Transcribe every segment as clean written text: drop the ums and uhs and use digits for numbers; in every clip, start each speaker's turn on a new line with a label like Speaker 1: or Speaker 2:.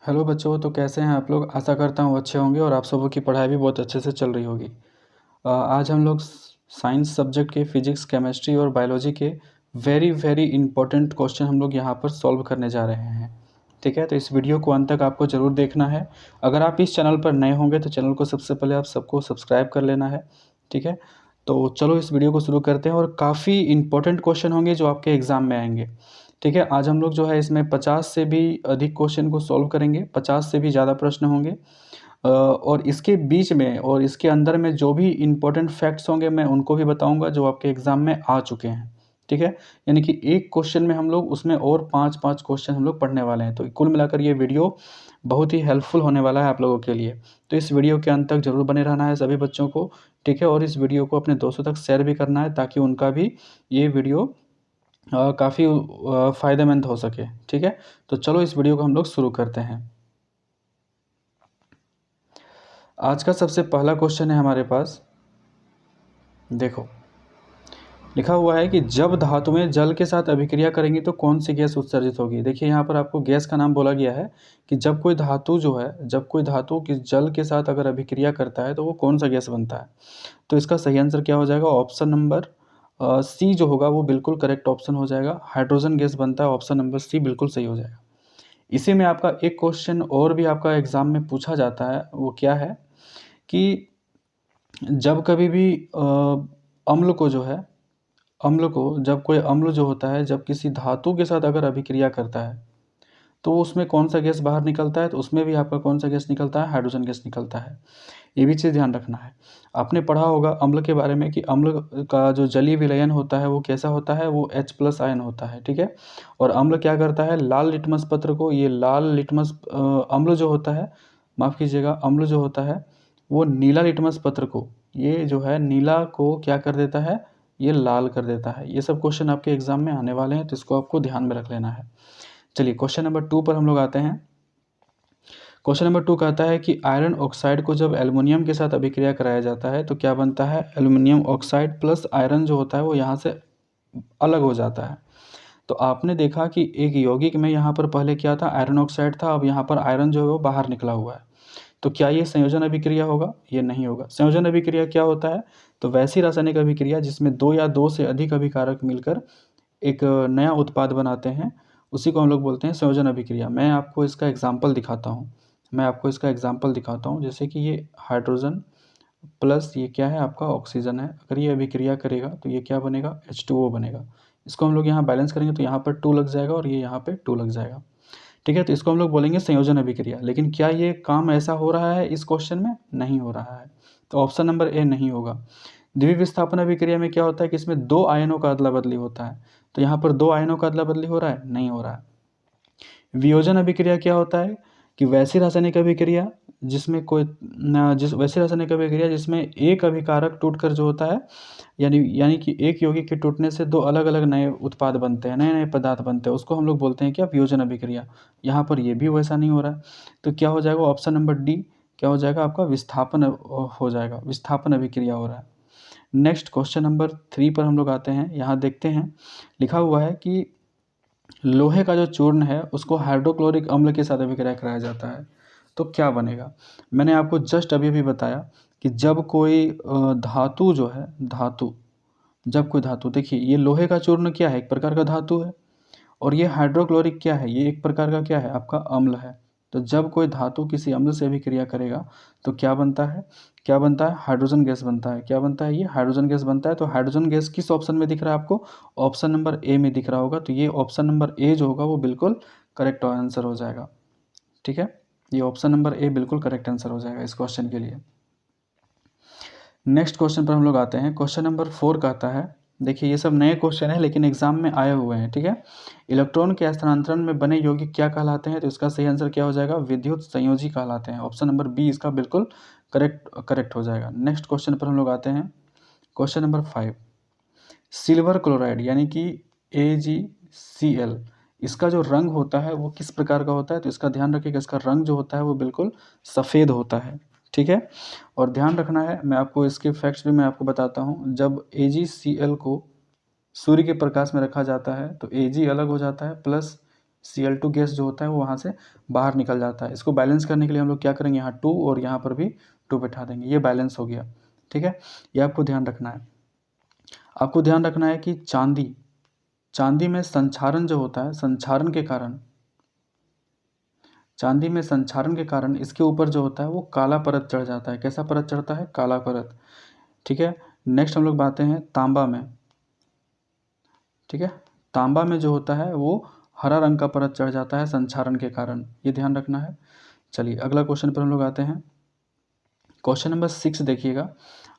Speaker 1: Hello बच्चों, तो कैसे हैं आप लोग। आशा करता हूँ अच्छे होंगे और आप सबों की पढ़ाई भी बहुत अच्छे से चल रही होगी। आज हम लोग साइंस सब्जेक्ट के फिजिक्स, केमिस्ट्री और बायोलॉजी के वेरी वेरी इंपॉर्टेंट क्वेश्चन हम लोग यहाँ पर सॉल्व करने जा रहे हैं। ठीक है, तो इस वीडियो को अंत तक आपको ज़रूर देखना है। अगर आप इस चैनल पर नए होंगे तो चैनल को सबसे पहले आप सबको सब्सक्राइब कर लेना है। ठीक है, तो चलो इस वीडियो को शुरू करते हैं। और काफ़ी इंपॉर्टेंट क्वेश्चन होंगे जो आपके एग्ज़ाम में आएंगे। ठीक है, आज हम लोग जो है इसमें 50 से भी अधिक क्वेश्चन को सॉल्व करेंगे, 50 से भी ज़्यादा प्रश्न होंगे। और इसके बीच में और इसके अंदर में जो भी इम्पोर्टेंट फैक्ट्स होंगे मैं उनको भी बताऊंगा जो आपके एग्ज़ाम में आ चुके हैं। ठीक है, यानी कि एक क्वेश्चन में हम लोग उसमें और 5-5 क्वेश्चन हम लोग पढ़ने वाले हैं। तो कुल मिलाकर ये वीडियो बहुत ही हेल्पफुल होने वाला है आप लोगों के लिए। तो इस वीडियो के अंत तक ज़रूर बने रहना है सभी बच्चों को। ठीक है, और इस वीडियो को अपने दोस्तों तक शेयर भी करना है ताकि उनका भी ये वीडियो काफ़ी फ़ायदेमंद हो सके। ठीक है, तो चलो इस वीडियो को हम लोग शुरू करते हैं। आज का सबसे पहला क्वेश्चन है हमारे पास। देखो, लिखा हुआ है कि जब धातुएं जल के साथ अभिक्रिया करेंगी तो कौन सी गैस उत्सर्जित होगी। देखिए यहाँ पर आपको गैस का नाम बोला गया है कि जब कोई धातु जो है, जब कोई धातु किस जल के साथ अगर अभिक्रिया करता है तो वो कौन सा गैस बनता है। तो इसका सही आंसर क्या हो जाएगा, ऑप्शन नंबर सी जो होगा वो बिल्कुल करेक्ट ऑप्शन हो जाएगा। हाइड्रोजन गैस बनता है, ऑप्शन नंबर सी बिल्कुल सही हो जाएगा। इसी में आपका एक क्वेश्चन और भी आपका एग्ज़ाम में पूछा जाता है, वो क्या है कि जब कभी भी अम्ल को जो है, अम्ल को जब कोई अम्ल जो होता है जब किसी धातु के साथ अगर अभिक्रिया करता है तो उसमें कौन सा गैस बाहर निकलता है। तो उसमें भी आपका कौन सा गैस निकलता है, हाइड्रोजन गैस निकलता है। ये भी चीज़ ध्यान रखना है। आपने पढ़ा होगा अम्ल के बारे में कि अम्ल का जो जलीय विलयन होता है वो कैसा होता है, वो H+ आयन होता है। ठीक है, और अम्ल क्या करता है, लाल लिटमस पत्र को, ये लाल लिटमस अम्ल जो होता है, माफ़ कीजिएगा, अम्ल जो होता है वो नीला लिटमस पत्र को, ये जो है नीला को क्या कर देता है, ये लाल कर देता है। ये सब क्वेश्चन आपके एग्जाम में आने वाले हैं तो इसको आपको ध्यान में रख लेना है। चलिए क्वेश्चन नंबर 2 पर हम लोग आते हैं। क्वेश्चन नंबर 2 कहता है कि आयरन ऑक्साइड को जब एल्युमिनियम के साथ अभिक्रिया कराया जाता है तो क्या बनता है, एल्युमिनियम ऑक्साइड प्लस आयरन जो होता है वो यहाँ से अलग हो जाता है। तो आपने देखा कि एक यौगिक में यहाँ पर पहले क्या था, आयरन ऑक्साइड था, अब यहाँ पर आयरन जो है वो बाहर निकला हुआ है। तो क्या ये संयोजन अभिक्रिया होगा, ये नहीं होगा। संयोजन अभिक्रिया क्या होता है, तो वैसी रासायनिक अभिक्रिया जिसमें दो या दो से अधिक अभिकारक मिलकर एक नया उत्पाद बनाते हैं, उसी को हम लोग बोलते हैं संयोजन अभिक्रिया। मैं आपको इसका एग्जाम्पल दिखाता हूँ। जैसे कि ये हाइड्रोजन प्लस ये क्या है, आपका ऑक्सीजन है। अगर ये अभिक्रिया करेगा तो ये क्या बनेगा, H2O बनेगा। इसको हम लोग यहाँ बैलेंस करेंगे तो यहाँ पर 2 लग जाएगा और ये यहाँ पे 2 लग जाएगा। ठीक है, तो इसको हम लोग बोलेंगे संयोजन अभिक्रिया। लेकिन क्या ये काम ऐसा हो रहा है इस क्वेश्चन में, नहीं हो रहा है। तो ऑप्शन नंबर ए नहीं होगा। द्वितीय विस्थापन अभिक्रिया में क्या होता है कि इसमें दो आयनों का अदला बदली होता है। तो यहाँ पर दो आयनों का अदला बदली हो रहा है, नहीं हो रहा है। वियोजन अभिक्रिया क्या होता है कि वैसी रासायनिक अभिक्रिया जिसमें वैसी रासायनिक अभिक्रिया जिसमें एक अभिकारक टूटकर जो होता है, यानी कि एक यौगिक के टूटने से दो अलग अलग नए उत्पाद बनते हैं, नए नए पदार्थ बनते हैं, उसको हम लोग बोलते हैं क्या, वियोजन अभिक्रिया। यहाँ पर ये भी वैसा नहीं हो रहा है। तो क्या हो जाएगा, ऑप्शन नंबर डी क्या हो जाएगा आपका, विस्थापन हो जाएगा, विस्थापन अभिक्रिया हो रहा है। नेक्स्ट क्वेश्चन नंबर 3 पर हम लोग आते हैं। यहाँ देखते हैं, लिखा हुआ है कि लोहे का जो चूर्ण है उसको हाइड्रोक्लोरिक अम्ल के साथ अभिक्रिया कराया जाता है तो क्या बनेगा। मैंने आपको जस्ट अभी भी बताया कि जब कोई धातु जो है, जब कोई धातु, देखिए ये लोहे का चूर्ण क्या है, एक प्रकार का धातु है, और ये हाइड्रोक्लोरिक क्या है, ये एक प्रकार का क्या है, आपका अम्ल है। तो जब कोई धातु किसी अम्ल से अभिक्रिया करेगा तो क्या बनता है, हाइड्रोजन गैस बनता है। क्या बनता है, ये हाइड्रोजन गैस बनता है। तो हाइड्रोजन गैस किस ऑप्शन में दिख रहा है आपको, ऑप्शन नंबर ए में दिख रहा होगा। तो ये ऑप्शन नंबर ए जो होगा वो बिल्कुल करेक्ट आंसर हो जाएगा। ठीक है, ये ऑप्शन नंबर ए बिल्कुल करेक्ट आंसर हो जाएगा इस क्वेश्चन के लिए। नेक्स्ट क्वेश्चन पर हम लोग आते हैं। क्वेश्चन नंबर 4 कहता है, देखिए ये सब नए क्वेश्चन है लेकिन एग्जाम में आए हुए हैं। ठीक है, इलेक्ट्रॉन के स्थानांतरण में बने यौगिक क्या कहलाते हैं। तो इसका सही आंसर क्या हो जाएगा, विद्युत संयोजी कहलाते हैं। ऑप्शन नंबर बी इसका बिल्कुल करेक्ट हो जाएगा। नेक्स्ट क्वेश्चन पर हम लोग आते हैं। क्वेश्चन नंबर 5, सिल्वर क्लोराइड यानी कि AgCl, इसका जो रंग होता है वो किस प्रकार का होता है। तो इसका ध्यान रखिएगा, इसका रंग जो होता है वो बिल्कुल सफ़ेद होता है। ठीक है, और ध्यान रखना है, मैं आपको इसके फैक्ट्स भी मैं आपको बताता हूँ। जब AgCl को सूर्य के प्रकाश में रखा जाता है तो Ag अलग हो जाता है प्लस Cl2 गैस जो होता है वो वहाँ से बाहर निकल जाता है। इसको बैलेंस करने के लिए हम लोग क्या करेंगे, यहाँ 2 और यहाँ पर भी 2 बैठा देंगे, ये बैलेंस हो गया। ठीक है, ये आपको ध्यान रखना है। आपको ध्यान रखना है कि चांदी में संक्षारण जो होता है, चांदी में संक्षारण के कारण इसके ऊपर जो होता है वो काला परत चढ़ जाता है। कैसा परत चढ़ता है, काला परत। ठीक है, नेक्स्ट हम लोग बातें हैं तांबा में। ठीक है, तांबा में जो होता है वो हरा रंग का परत चढ़ जाता है संक्षारण के कारण, ये ध्यान रखना है। चलिए अगला क्वेश्चन पर हम लोग आते हैं। क्वेश्चन नंबर 6 देखिएगा,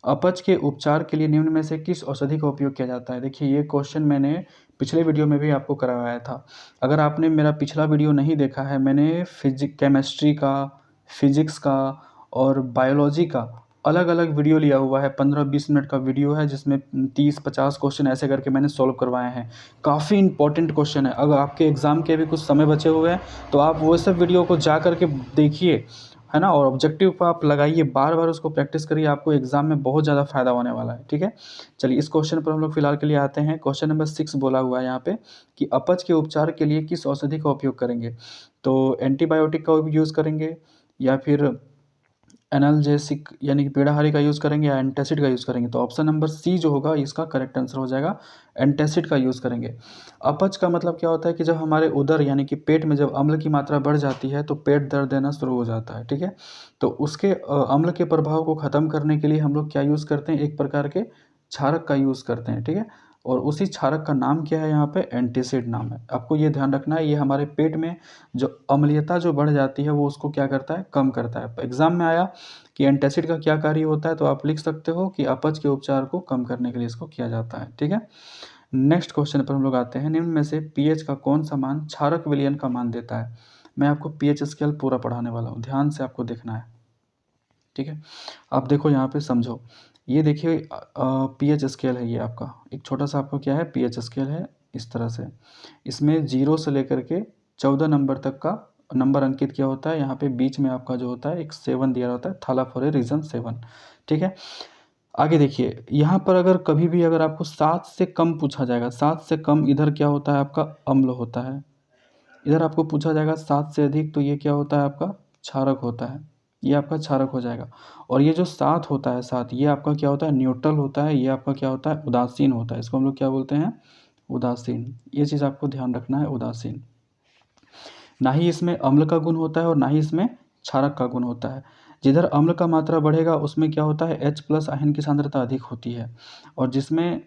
Speaker 1: अपच के उपचार के लिए निम्न में से किस औषधि का उपयोग किया जाता है। देखिए ये क्वेश्चन मैंने पिछले वीडियो में भी आपको करवाया था। अगर आपने मेरा पिछला वीडियो नहीं देखा है, मैंने केमिस्ट्री का, फिजिक्स का और बायोलॉजी का अलग अलग वीडियो लिया हुआ है। 15-20 मिनट का वीडियो है जिसमें 30-50 क्वेश्चन ऐसे करके मैंने सॉल्व करवाए हैं। काफ़ी इंपॉर्टेंट क्वेश्चन है। अगर आपके एग्ज़ाम के भी कुछ समय बचे हुए हैं तो आप वो सब वीडियो को जा करके देखिए, है ना, और ऑब्जेक्टिव पर आप लगाइए, बार बार उसको प्रैक्टिस करिए, आपको एग्जाम में बहुत ज़्यादा फायदा होने वाला है। ठीक है, चलिए इस क्वेश्चन पर हम लोग फिलहाल के लिए आते हैं। क्वेश्चन नंबर 6 बोला हुआ है यहाँ पे कि अपच के उपचार के लिए किस औषधि का उपयोग करेंगे। तो एंटीबायोटिक का यूज़ करेंगे या फिर एनाल्जेसिक यानी कि पीड़ाहारी का यूज़ करेंगे या एंटासिड का यूज़ करेंगे। तो ऑप्शन नंबर सी जो होगा इसका करेक्ट आंसर हो जाएगा, एंटासिड का यूज़ करेंगे। अपच का मतलब क्या होता है कि जब हमारे उदर यानी कि पेट में जब अम्ल की मात्रा बढ़ जाती है तो पेट दर्द देना शुरू हो जाता है। ठीक है, तो उसके अम्ल के प्रभाव को ख़त्म करने के लिए हम लोग क्या यूज़ करते हैं, एक प्रकार के क्षारक का यूज़ करते हैं। ठीक है, और उसी क्षारक का नाम क्या है, यहाँ पे एंटासिड नाम है। आपको ये ध्यान रखना है, ये हमारे पेट में जो अम्लीयता जो बढ़ जाती है वो उसको क्या करता है, कम करता है। एग्जाम में आया कि एंटासिड का क्या कार्य होता है, तो आप लिख सकते हो कि अपच के उपचार को कम करने के लिए इसको किया जाता है। ठीक है, नेक्स्ट क्वेश्चन पर हम लोग आते हैं। निम्न में से पीएच का कौन सा मान क्षारक विलयन का मान देता है। मैं आपको पीएच स्केल पूरा पढ़ाने वाला हूँ, ध्यान से आपको देखना है। ठीक है, आप देखो यहाँ पे समझो, ये देखिए पीएच स्केल है, ये आपका एक छोटा सा आपका क्या है, पीएच स्केल है इस तरह से। इसमें 0 से लेकर के 14 नंबर तक का नंबर अंकित किया होता है। यहाँ पे बीच में आपका जो होता है एक 7 दिया होता है, थाला फॉर ए रीजन 7। ठीक है, आगे देखिए यहाँ पर अगर कभी भी अगर आपको 7 से कम पूछा जाएगा, 7 से कम इधर क्या होता है, आपका अम्ल होता है। इधर आपको पूछा जाएगा 7 से अधिक, तो ये क्या होता है, आपका क्षारक होता है, ये आपका क्षारक हो जाएगा। और ये जो 7 होता है, 7 ये आपका क्या होता है, न्यूट्रल होता है, ये आपका क्या होता है, उदासीन होता है। इसको हम लोग क्या बोलते हैं, उदासीन। ये चीज़ आपको ध्यान रखना है, उदासीन। ना ही इसमें अम्ल का गुण होता है और ना ही इसमें क्षारक का गुण होता है। जिधर अम्ल का मात्रा बढ़ेगा उसमें क्या होता है, H+ आयन की सांद्रता अधिक होती है, और जिसमें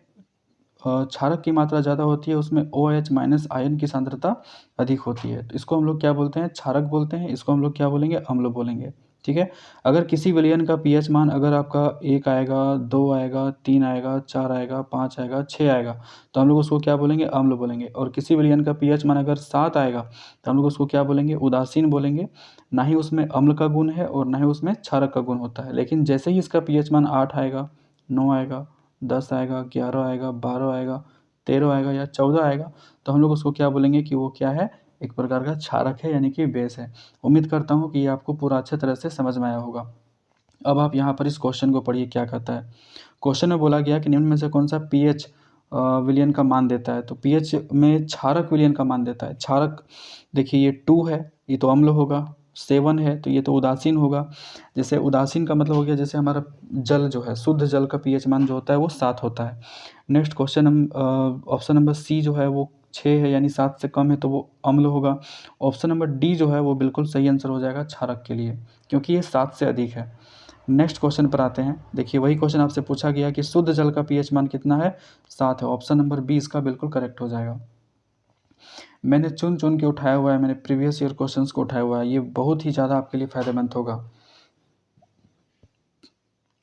Speaker 1: क्षारक की मात्रा ज़्यादा होती है उसमें OH- आयन की सांद्रता अधिक होती है। तो इसको हम लोग क्या बोलते हैं, क्षारक बोलते हैं। इसको हम लोग क्या बोलेंगे, अम्ल बोलेंगे। ठीक है, अगर किसी विलयन का पीएच मान अगर आपका 1 आएगा, 2 आएगा, 3 आएगा, 4 आएगा, 5 आएगा, 6 आएगा, तो हम लोग उसको क्या बोलेंगे, अम्ल बोलेंगे। और किसी विलयन का पीएच मान अगर 7 आएगा तो हम लोग उसको क्या बोलेंगे, उदासीन बोलेंगे। ना ही उसमें अम्ल का गुण है और ना ही उसमें क्षारक का गुण होता है। लेकिन जैसे ही इसका पीएच मान 8 आएगा, 9 आएगा, 10 आएगा, 11 आएगा, 12 आएगा, 13 आएगा या 14 आएगा, तो हम लोग उसको क्या बोलेंगे कि वो क्या है, एक प्रकार का क्षारक है, यानी कि बेस है। उम्मीद करता हूँ कि ये आपको पूरा अच्छे तरह से समझ में आया होगा। अब आप यहाँ पर इस क्वेश्चन को पढ़िए क्या कहता है। क्वेश्चन में बोला गया कि निम्न में से कौन सा पीएच विलयन का मान देता है। तो पीएच में क्षारक विलयन का मान देता है। क्षारक देखिए ये 2 है, ये तो अम्ल होगा, 7 है तो ये तो उदासीन होगा। जैसे उदासीन का मतलब हो गया, जैसे हमारा जल जो है, शुद्ध जल का पीएच मान जो होता है वो 7 होता है। Next question option number C जो है वो 6 है, यानी 7 से कम है तो वो अम्ल होगा। ऑप्शन नंबर डी जो है वो बिल्कुल सही आंसर हो जाएगा क्षारक के लिए, क्योंकि ये 7 से अधिक है। नेक्स्ट क्वेश्चन पर आते हैं। देखिए वही क्वेश्चन आपसे पूछा गया कि शुद्ध जल का पीएच मान कितना है, 7 है। ऑप्शन नंबर बी इसका बिल्कुल करेक्ट हो जाएगा। मैंने चुन चुन के उठाया हुआ है, मैंने प्रीवियस ईयर क्वेश्चंस को उठाया हुआ है, ये बहुत ही ज़्यादा आपके लिए फायदेमंद होगा।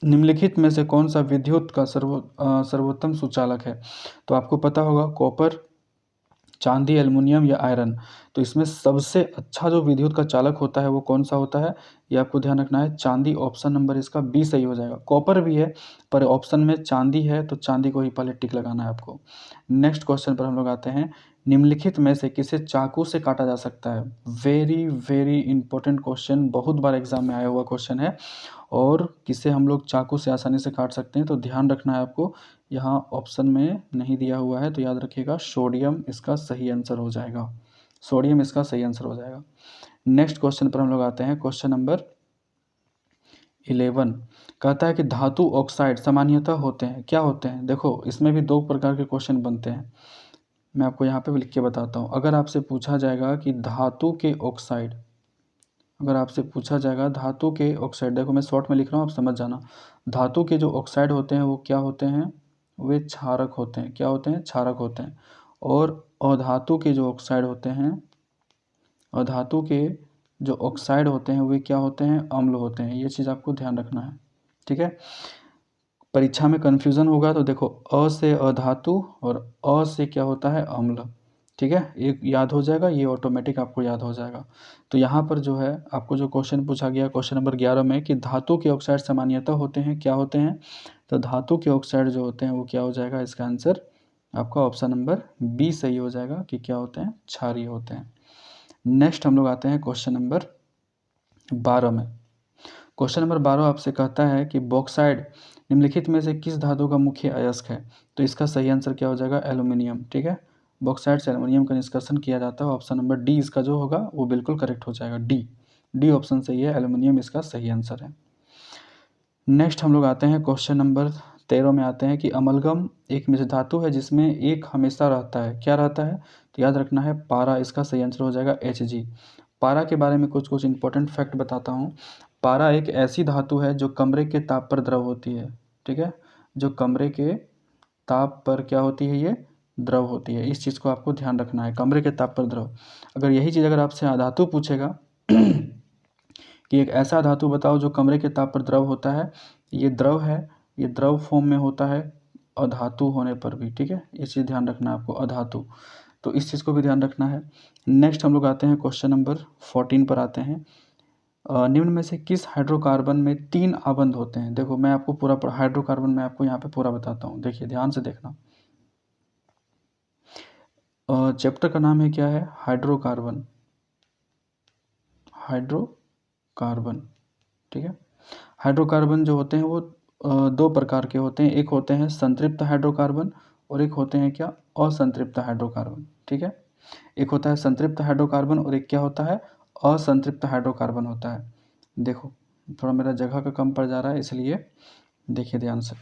Speaker 1: निम्नलिखित में से कौन सा विद्युत का सर्वोत्तम सुचालक है। तो आपको पता होगा कॉपर, चांदी, एल्युमिनियम या आयरन। तो इसमें सबसे अच्छा जो विद्युत का चालक होता है वो कौन सा होता है, ये आपको ध्यान रखना है, चांदी। ऑप्शन नंबर इसका बी सही हो जाएगा। कॉपर भी है पर ऑप्शन में चांदी है तो चांदी को ही पहले टिक लगाना है आपको। नेक्स्ट क्वेश्चन पर हम लोग आते हैं। निम्नलिखित में से किसे चाकू से काटा जा सकता है। वेरी वेरी इंपॉर्टेंट क्वेश्चन, बहुत बार एग्जाम में आया हुआ क्वेश्चन है। और किसे हम लोग चाकू से आसानी से काट सकते हैं, तो ध्यान रखना है आपको, यहाँ ऑप्शन में नहीं दिया हुआ है तो याद रखिएगा सोडियम इसका सही आंसर हो जाएगा। सोडियम इसका सही आंसर हो जाएगा। नेक्स्ट क्वेश्चन पर हम लोग आते हैं, क्वेश्चन नंबर 11 कहता है कि धातु ऑक्साइड सामान्यतः होते हैं, क्या होते हैं? देखो इसमें भी दो प्रकार के क्वेश्चन बनते हैं, मैं आपको यहाँ पे भी लिख के बताता हूँ। अगर आपसे पूछा जाएगा कि धातु के ऑक्साइड, अगर आपसे पूछा जाएगा धातु के ऑक्साइड, देखो मैं शॉर्ट में लिख रहा हूँ, आप समझ जाना। धातु के जो ऑक्साइड होते हैं वो क्या होते हैं? वे क्षारक होते हैं। क्या होते हैं? क्षारक होते हैं। और अधातु के जो ऑक्साइड होते हैं, अधातु के जो ऑक्साइड होते हैं वे क्या होते हैं? अम्ल होते हैं। ये चीज़ आपको ध्यान रखना है, ठीक है। परीक्षा में कन्फ्यूज़न होगा तो देखो अ से अधातु और अ से क्या होता है? अम्ल, ठीक है। एक याद हो जाएगा, ये ऑटोमेटिक आपको याद हो जाएगा। तो यहाँ पर जो है आपको जो क्वेश्चन पूछा गया क्वेश्चन नंबर 11 में कि धातु के ऑक्साइड सामान्यतः होते हैं, क्या होते हैं? तो धातु के ऑक्साइड जो होते हैं वो क्या हो जाएगा? इसका आंसर आपका ऑप्शन नंबर बी सही हो जाएगा कि क्या होते हैं? क्षारीय होते हैं। नेक्स्ट हम लोग आते हैं क्वेश्चन नंबर 12 में। क्वेश्चन नंबर 12 आपसे कहता है कि बॉक्साइड निम्नलिखित में से किस धातु का मुख्य अयस्क है? तो इसका सही आंसर क्या हो जाएगा? एल्यूमिनियम, ठीक है। बॉक्साइड से एल्यूमिनियम का निष्कर्षण किया जाता है। ऑप्शन नंबर डी इसका जो होगा वो बिल्कुल करेक्ट हो जाएगा। डी ऑप्शन सही है, एल्यूमिनियम इसका सही आंसर है। नेक्स्ट हम लोग आते हैं क्वेश्चन नंबर 13 में आते हैं कि अमलगम एक मिश्र धातु है जिसमें एक हमेशा रहता है, क्या रहता है? तो याद रखना है पारा, इसका सही आंसर हो जाएगा Hg। पारा के बारे में कुछ इंपॉर्टेंट फैक्ट बताता हूँ। पारा एक ऐसी धातु है जो कमरे के ताप पर द्रव होती है, ठीक है। जो कमरे के ताप पर क्या होती है? ये द्रव होती है। इस चीज़ को आपको ध्यान रखना है, कमरे के ताप पर द्रव। अगर यही चीज़ अगर आपसे अधातु पूछेगा कि एक ऐसा धातु बताओ जो कमरे के ताप पर द्रव होता है, ये द्रव है, ये द्रव फॉर्म में होता है अधातु होने पर भी, ठीक है। ये चीज़ ध्यान रखना है आपको, अधातु। तो इस चीज़ को भी ध्यान रखना है। नेक्स्ट हम लोग आते हैं क्वेश्चन नंबर 14 पर आते हैं। निम्न में से किस हाइड्रोकार्बन में 3 आबंध होते हैं? देखो मैं आपको पूरा हाइड्रोकार्बन में आपको यहाँ पे पूरा बताता हूँ, देखिए ध्यान से देखना। चैप्टर का नाम है क्या है? हाइड्रोकार्बन, हाइड्रोकार्बन, ठीक है। हाइड्रोकार्बन जो होते हैं वो दो प्रकार के होते हैं, एक होते हैं संतृप्त हाइड्रोकार्बन और एक होते हैं क्या? असंतृप्त हाइड्रोकार्बन, ठीक है। एक होता है संतृप्त हाइड्रोकार्बन और एक क्या होता है? असंतृप्त हाइड्रोकार्बन होता है। देखो थोड़ा मेरा जगह का कम पड़ जा रहा है इसलिए देखिए ध्यान से।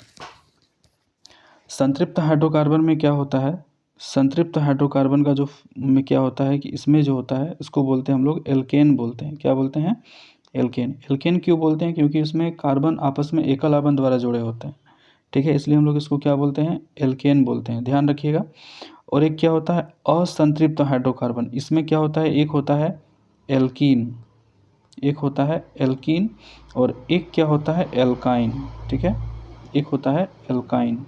Speaker 1: संतृप्त हाइड्रोकार्बन में क्या होता है? संतृप्त हाइड्रोकार्बन का जो में क्या होता है कि इसमें जो होता है इसको बोलते हैं हम लोग एल्केन बोलते हैं। क्या बोलते हैं? एल्केन। एल्केन क्यों बोलते हैं? क्योंकि इसमें कार्बन आपस में एकल आबंध द्वारा जुड़े होते हैं, ठीक है। इसलिए हम लोग इसको क्या बोलते हैं? एल्केन बोलते हैं, ध्यान रखिएगा। और एक क्या होता है? असंतृप्त हाइड्रोकार्बन। इसमें क्या होता है? एक होता है एल्कीन, एक होता है एल्कीन और एक क्या होता है? एल्काइन, ठीक है। एक होता है एल्काइन,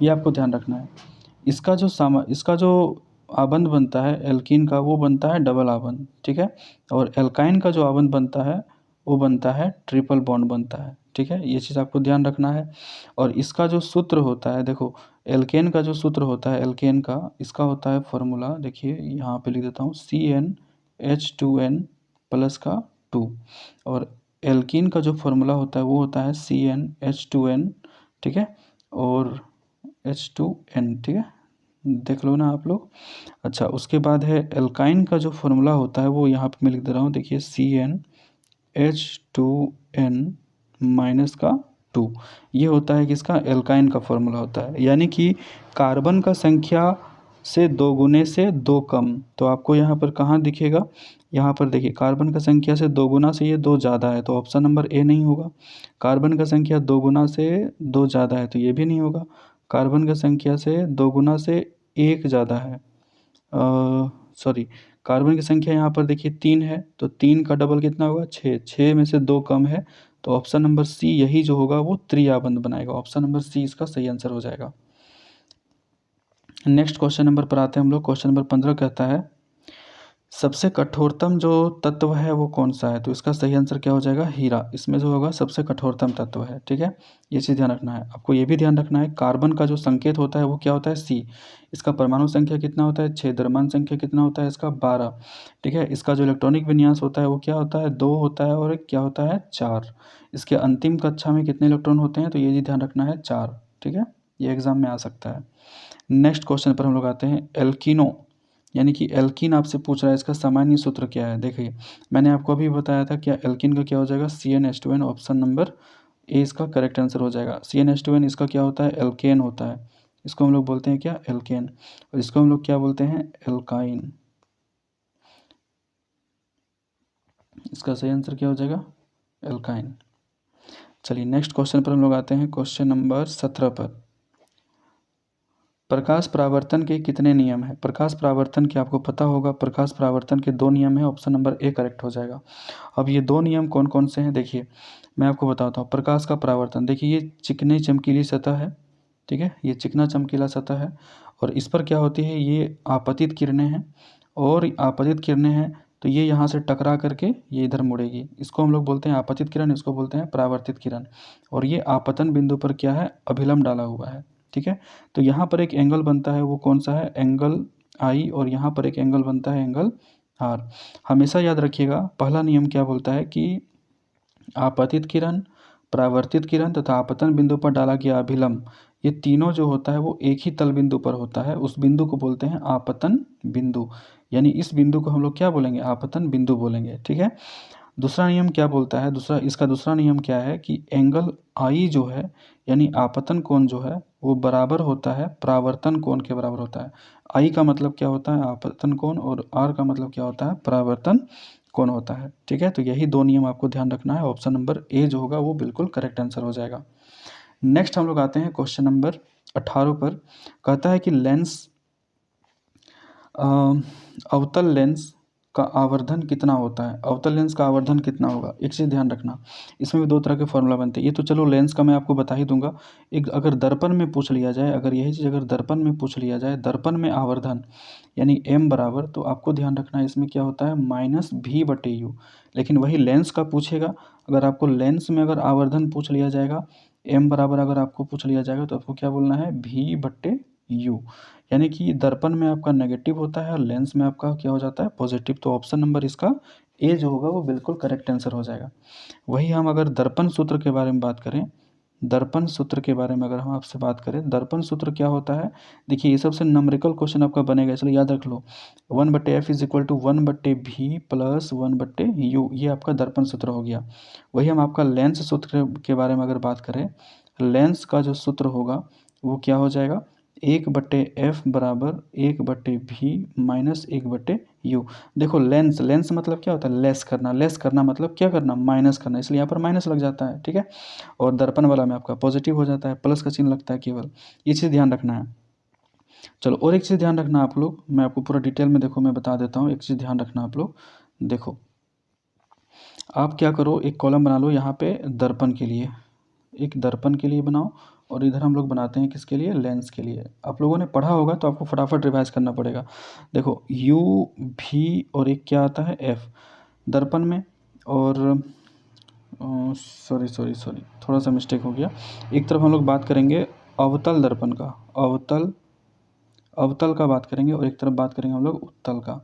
Speaker 1: ये आपको ध्यान रखना है। इसका जो आबंध बनता है एल्कीन का वो बनता है डबल आबंध, ठीक है। और एल्काइन का जो आबंध बनता है वो बनता है ट्रिपल बॉन्ड बनता है, ठीक है। ये चीज़ आपको ध्यान रखना है। और इसका जो सूत्र होता है, देखो एल्केन का जो सूत्र होता है एल्केन का, इसका होता है फॉर्मूला, देखिए यहाँ पे लिख देता हूँ CnH2n प्लस का 2। और एल्कीन का जो फॉर्मूला होता है वो होता है CnH2n, ठीक है। और H2n, ठीक है, देख लो ना आप लोग। अच्छा उसके बाद है एल्काइन का जो फॉर्मूला होता है वो यहाँ पे मैं लिख दे रहा हूँ, देखिए CnH2n माइनस का 2। ये होता है किसका? एल्काइन का फॉर्मूला होता है। यानी कि कार्बन का संख्या से 2 गुने से 2 कम, तो आपको यहाँ पर कहाँ दिखेगा? यहाँ पर देखिए कार्बन का संख्या से 2 गुना से ये 2 ज़्यादा है तो ऑप्शन नंबर ए नहीं होगा। कार्बन का संख्या 2 गुना से 2 ज़्यादा है तो ये भी नहीं होगा। कार्बन का संख्या से 2 गुना से 1 ज़्यादा है, सॉरी, कार्बन की संख्या यहाँ पर देखिए 3 है तो 3 का डबल कितना होगा? 6, 6 में से 2 कम है तो ऑप्शन नंबर सी यही जो होगा वो त्रिआबंध बनाएगा। ऑप्शन नंबर सी इसका सही आंसर हो जाएगा। नेक्स्ट क्वेश्चन नंबर पर आते हैं हम लोग। क्वेश्चन नंबर 15 कहता है सबसे कठोरतम जो तत्व है वो कौन सा है? तो इसका सही आंसर क्या हो जाएगा? हीरा। इसमें जो होगा सबसे कठोरतम तत्व है, ठीक है। ये चीज़ ध्यान रखना है आपको। ये भी ध्यान रखना है कार्बन का जो संकेत होता है वो क्या होता है? C। इसका परमाणु संख्या कितना होता है? 6। द्रव्यमान संख्या कितना होता है इसका? 12, ठीक है। इसका जो इलेक्ट्रॉनिक विन्यास होता है वो क्या होता है? 2 होता है और एक क्या होता है? 4। इसके अंतिम कक्षा में कितने इलेक्ट्रॉन होते हैं? तो ये भी ध्यान रखना है, 4, ठीक है। ये एग्जाम में आ सकता है। नेक्स्ट क्वेश्चन पर हम लोग आते हैं। एल्किनो यानी कि एल्कीन आपसे पूछ रहा है, इसका सामान्य सूत्र क्या है। देखिए मैंने आपको अभी बताया था, क्या एल्कीन का क्या हो जाएगा, CnH2n। ऑप्शन नंबर ए इसका करेक्ट आंसर हो जाएगा। CnH2n इसका क्या होता है, एल्केन होता है। इसको हम लोग बोलते हैं क्या, एल्केन। और इसको हम लोग क्या बोलते हैं, एल्काइन। इसका सही आंसर क्या हो जाएगा, एल्काइन। चलिए नेक्स्ट क्वेश्चन पर हम लोग आते हैं, क्वेश्चन नंबर 17 पर। प्रकाश परावर्तन के कितने नियम हैं। प्रकाश परावर्तन के आपको पता होगा, प्रकाश परावर्तन के 2 नियम हैं। ऑप्शन नंबर ए करेक्ट हो जाएगा। अब ये 2 नियम कौन कौन से हैं, देखिए मैं आपको बताता हूँ। प्रकाश का परावर्तन, देखिए ये चिकनी चमकीली सतह है, ठीक है, ये चिकना चमकीला सतह है, और इस पर क्या होती है, ये आपतित किरणें हैं, और आपतित किरणें हैं तो ये यहाँ से टकरा करके ये इधर मुड़ेगी। इसको हम लोग बोलते हैं आपतित किरण, इसको बोलते हैं परावर्तित किरण। और ये आपतन बिंदु पर क्या है, अभिलंब डाला हुआ है, ठीक है। तो यहाँ पर एक एंगल बनता है, वो कौन सा है, एंगल आई, और यहाँ पर एक एंगल बनता है, एंगल आर। हमेशा याद रखिएगा, पहला नियम क्या बोलता है कि आपतित किरण, परावर्तित किरण तथा आपतन बिंदु पर डाला गया अभिलंब, ये तीनों जो होता है वो एक ही तल बिंदु पर होता है। उस बिंदु को बोलते हैं आपतन बिंदु, यानी इस बिंदु को हम लोग क्या बोलेंगे, आपतन बिंदु बोलेंगे, ठीक है। दूसरा नियम क्या बोलता है, इसका दूसरा नियम क्या है कि एंगल आई जो है, यानी आपतन कोण जो है, वो बराबर होता है परावर्तन कोण के बराबर होता है। आई का मतलब क्या होता है, आपतन कोण, और आर का मतलब क्या होता है, परावर्तन कोण होता है, ठीक है। तो यही 2 नियम आपको ध्यान रखना है। ऑप्शन नंबर ए जो होगा वो बिल्कुल करेक्ट आंसर हो जाएगा। नेक्स्ट हम लोग आते हैं क्वेश्चन नंबर 18 पर। कहता है कि लेंस अवतल लेंस का आवर्धन कितना होता है। अवतल लेंस का आवर्धन कितना होगा, एक चीज़ ध्यान रखना, इसमें भी 2 तरह के फॉर्मूला बनते हैं। ये तो चलो लेंस का मैं आपको बता ही दूंगा। एक अगर दर्पण में पूछ लिया जाए, अगर यही चीज़ अगर दर्पण में पूछ लिया जाए, दर्पण में आवर्धन यानी m बराबर, तो आपको ध्यान रखना है इसमें क्या होता है, -v/u। लेकिन वही लेंस का पूछेगा, अगर आपको लेंस में अगर आवर्धन पूछ लिया जाएगा, m बराबर अगर आपको पूछ लिया जाएगा, तो आपको क्या बोलना है, v/u। यानी कि दर्पण में आपका नेगेटिव होता है और लेंस में आपका क्या हो जाता है, पॉजिटिव। तो ऑप्शन नंबर इसका ए जो होगा वो बिल्कुल करेक्ट आंसर हो जाएगा। वही हम अगर दर्पण सूत्र के बारे में बात करें, दर्पण सूत्र के बारे में अगर हम आपसे बात करें, दर्पण सूत्र क्या होता है, देखिए ये सबसे नंबरिकल क्वेश्चन आपका बनेगा, इसलिए याद रख लो। 1/f = 1/v + 1/u, ये आपका दर्पण सूत्र हो गया। वही हम आपका लेंस सूत्र के बारे में अगर बात करें, लेंस का जो सूत्र होगा वो क्या हो जाएगा, 1/f बराबर 1/v माइनस 1/u। देखो लेंस, लेंस मतलब क्या होता है, लेस करना, लेस करना मतलब क्या करना, माइनस करना, इसलिए यहाँ पर माइनस लग जाता है, ठीक है। और दर्पण वाला में आपका पॉजिटिव हो जाता है, प्लस का चिन्ह लगता है केवल, ये चीज़ ध्यान रखना है। चलो और एक चीज़ ध्यान रखना आप लोग, मैं आपको पूरा डिटेल में देखो मैं बता देता हूँ। एक चीज़ ध्यान रखना आप लोग, देखो आप क्या करो, एक कॉलम बना लो यहाँ पे दर्पण के लिए, एक दर्पण के लिए बनाओ, और इधर हम लोग बनाते हैं किसके लिए, लेंस के लिए। आप लोगों ने पढ़ा होगा तो आपको फटाफट रिवाइज करना पड़ेगा। देखो u v और एक क्या आता है f दर्पण में, और सॉरी सॉरी सॉरी थोड़ा सा मिस्टेक हो गया। एक तरफ हम लोग बात करेंगे अवतल दर्पण का, अवतल अवतल का बात करेंगे, और एक तरफ बात करेंगे हम लोग उत्तल का।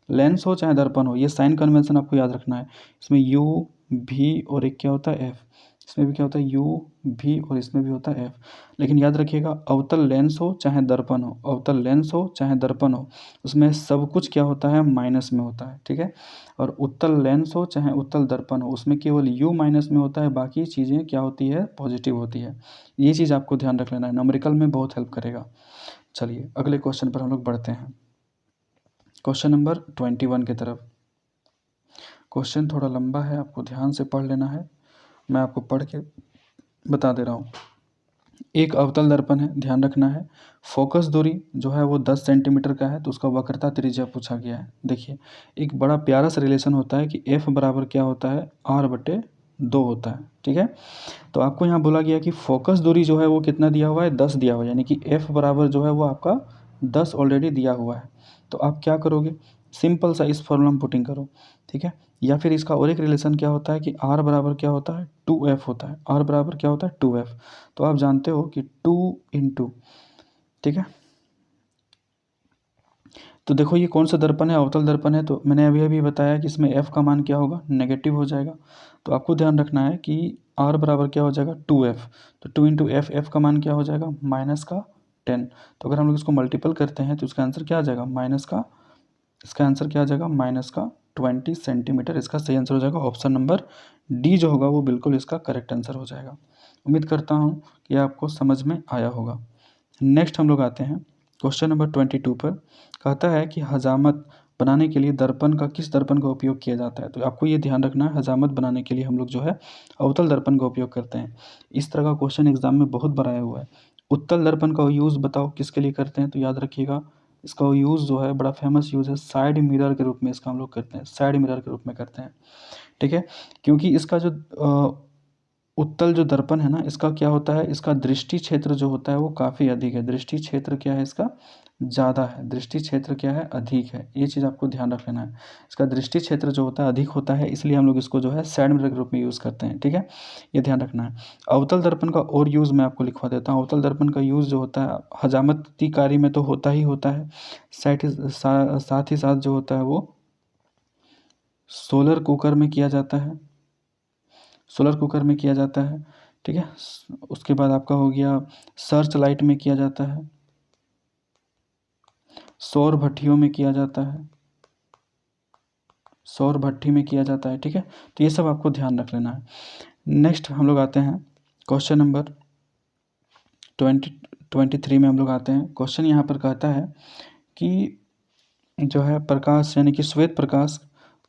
Speaker 1: लेंस हो चाहे दर्पण हो, ये साइन कन्वेंशन आपको याद रखना है। इसमें u v और एक क्या होता है f, इसमें भी क्या होता है u v और इसमें भी होता है f। लेकिन याद रखिएगा, अवतल लेंस हो चाहे दर्पण हो, अवतल लेंस हो चाहे दर्पण हो, उसमें सब कुछ क्या होता है, माइनस में होता है, ठीक है। और उत्तल लेंस हो चाहे उत्तल दर्पण हो, उसमें केवल u माइनस में होता है, बाकी चीज़ें क्या होती है, पॉजिटिव होती है। ये चीज़ आपको ध्यान रख लेना है, न्यूमेरिकल में बहुत हेल्प करेगा। चलिए अगले क्वेश्चन पर हम लोग बढ़ते हैं, क्वेश्चन नंबर 21 की तरफ। क्वेश्चन थोड़ा लंबा है, आपको ध्यान से पढ़ लेना है, मैं आपको पढ़ के बता दे रहा हूँ। एक अवतल दर्पण है, ध्यान रखना है, फोकस दूरी जो है वो 10 सेंटीमीटर का है, तो उसका वक्रता त्रिज्या पूछा गया है। देखिए एक बड़ा प्यारा सा रिलेशन होता है कि f बराबर क्या होता है, r/2 होता है, ठीक है। तो आपको यहाँ बोला गया कि फोकस दूरी जो है वो कितना दिया हुआ है, 10 दिया हुआ है, यानी कि f बराबर जो है वो आपका 10 ऑलरेडी दिया हुआ है। तो आप क्या करोगे, सिंपल सा इस फॉर्मूला में पुटिंग करो, ठीक है। या फिर इसका और एक रिलेशन क्या होता है कि r बराबर क्या होता है, 2f होता है, r बराबर क्या होता है, 2f। तो आप जानते हो कि 2 × ठीक है। तो देखो ये कौन सा दर्पण है, अवतल दर्पण है, तो मैंने अभी अभी बताया कि इसमें f का मान क्या होगा, नेगेटिव हो जाएगा। तो आपको ध्यान रखना है कि r बराबर क्या हो जाएगा, 2f। तो 2 × f, f का मान क्या हो जाएगा, -10। तो अगर हम लोग इसको मल्टीपल करते हैं तो इसका आंसर क्या आ जाएगा, -10। इसका आंसर क्या आ जाएगा, -20 सेंटीमीटर। इसका सही आंसर हो जाएगा ऑप्शन नंबर डी जो होगा वो बिल्कुल इसका करेक्ट आंसर हो जाएगा। उम्मीद करता हूँ कि आपको समझ में आया होगा। नेक्स्ट हम लोग आते हैं क्वेश्चन नंबर 22 पर। कहता है कि हजामत बनाने के लिए किस दर्पण का उपयोग किया जाता है। तो आपको ये ध्यान रखना है, हजामत बनाने के लिए हम लोग जो है अवतल दर्पण का उपयोग करते हैं। इस तरह का क्वेश्चन एग्जाम में बहुत बार आया हुआ है। उत्तल दर्पण का यूज़ बताओ किसके लिए करते हैं, तो याद रखिएगा इसका यूज़ जो है बड़ा फेमस यूज़ है, साइड मिरर के रूप में इसका हम लोग करते हैं, साइड मिरर के रूप में करते हैं। ठीक है, क्योंकि इसका जो उत्तल जो दर्पण है ना, इसका क्या होता है, इसका दृष्टि क्षेत्र जो होता है वो काफ़ी अधिक है। दृष्टि क्षेत्र क्या है इसका, ज़्यादा है। दृष्टि क्षेत्र क्या है, अधिक है। ये चीज़ आपको ध्यान रख लेना है। इसका दृष्टि क्षेत्र जो होता है अधिक होता है, इसलिए हम लोग इसको जो है साइड मिरर के रूप में यूज़ करते हैं। ठीक है, ये ध्यान रखना है। अवतल दर्पण का और यूज़ मैं आपको लिखवा देता हूँ। अवतल दर्पण का यूज़ जो होता है हजामती कार्य में तो होता ही होता है, साथ ही साथ जो होता है वो सोलर कुकर में किया जाता है, सोलर कुकर में किया जाता है। ठीक है, उसके बाद आपका हो गया सर्च लाइट में किया जाता है, सौर भट्टियों में किया जाता है, सौर भट्टी में किया जाता है। ठीक है, तो ये सब आपको ध्यान रख लेना है। नेक्स्ट हम लोग आते हैं क्वेश्चन नंबर 23 में हम लोग आते हैं। क्वेश्चन यहाँ पर कहता है कि जो है प्रकाश यानी कि श्वेत प्रकाश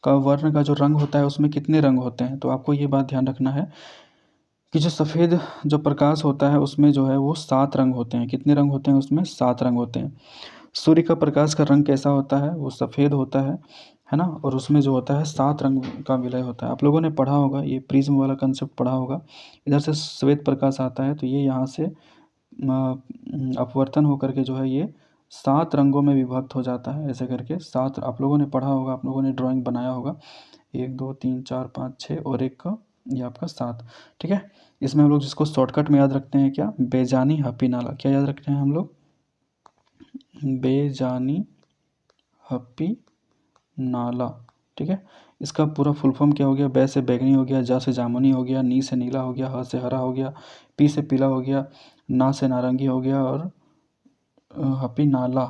Speaker 1: का वर्ण का जो रंग होता है उसमें कितने रंग होते हैं। तो आपको ये बात ध्यान रखना है कि जो सफ़ेद जो प्रकाश होता है उसमें जो है वो 7 रंग होते हैं। कितने रंग होते हैं उसमें, 7 रंग होते हैं। सूर्य का प्रकाश का रंग कैसा होता है, वो सफ़ेद होता है ना, और उसमें जो होता है 7 रंग का विलय होता है। आप लोगों ने पढ़ा होगा, ये प्रिज्म वाला कंसेप्ट पढ़ा होगा। इधर से श्वेत प्रकाश आता है तो ये यहाँ से अपवर्तन होकर के जो है ये 7 रंगों में विभक्त हो जाता है। ऐसे करके 7 आप लोगों ने पढ़ा होगा, आप लोगों ने ड्राइंग बनाया होगा। 1 2 3 4 5 6 और एक का ये आपका 7। ठीक है, इसमें हम लोग जिसको शॉर्टकट में याद रखते हैं क्या, बेजानी हप्पी नाला। क्या याद रखते हैं हम लोग, बेजानी हप्पी नाला। ठीक है, इसका पूरा फुल फॉर्म क्या हो गया, बे से बैगनी हो गया, जा से जामुनी हो गया, नी से नीला हो गया, ह से हरा हो गया, पी से पीला हो गया, ना से नारंगी हो गया और हप्पी नाला।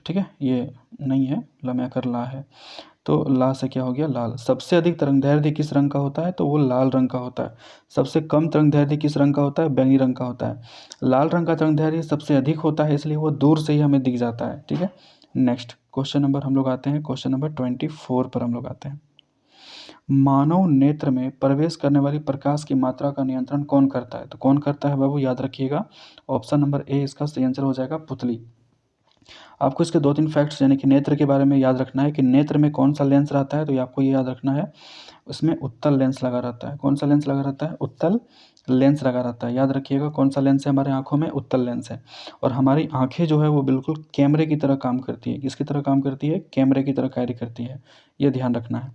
Speaker 1: ठीक है, ये नहीं है, लम्या कर ला है, तो ला से क्या हो गया, लाल। सबसे अधिक तरंगदैर्ध्य किस रंग का होता है, तो वो लाल रंग का होता है। सबसे कम तरंगदैर्ध्य किस रंग का होता है, बैंगनी रंग का होता है। लाल रंग का तरंगदैर्ध्य सबसे अधिक होता है, इसलिए वो दूर से ही हमें दिख जाता है। ठीक है, नेक्स्ट क्वेश्चन नंबर हम लोग आते हैं, क्वेश्चन नंबर 24 पर हम लोग आते हैं। मानव नेत्र में प्रवेश करने वाली प्रकाश की मात्रा का नियंत्रण कौन करता है। तो कौन करता है बाबू, याद रखिएगा ऑप्शन नंबर ए इसका सही आंसर हो जाएगा, पुतली। आपको इसके 2-3 फैक्ट्स यानी कि नेत्र के बारे में याद रखना है कि नेत्र में कौन सा लेंस रहता है। तो ये आपको ये याद रखना है, उसमें उत्तल लेंस लगा रहता है। कौन सा लेंस लगा रहता है, उत्तल लेंस लगा रहता है। याद रखिएगा कौन सा लेंस है हमारे आँखों में, उत्तल लेंस है। और हमारी आँखें जो है वो बिल्कुल कैमरे की तरह काम करती है। किसकी तरह काम करती है, कैमरे की तरह कार्य करती है। ये ध्यान रखना है।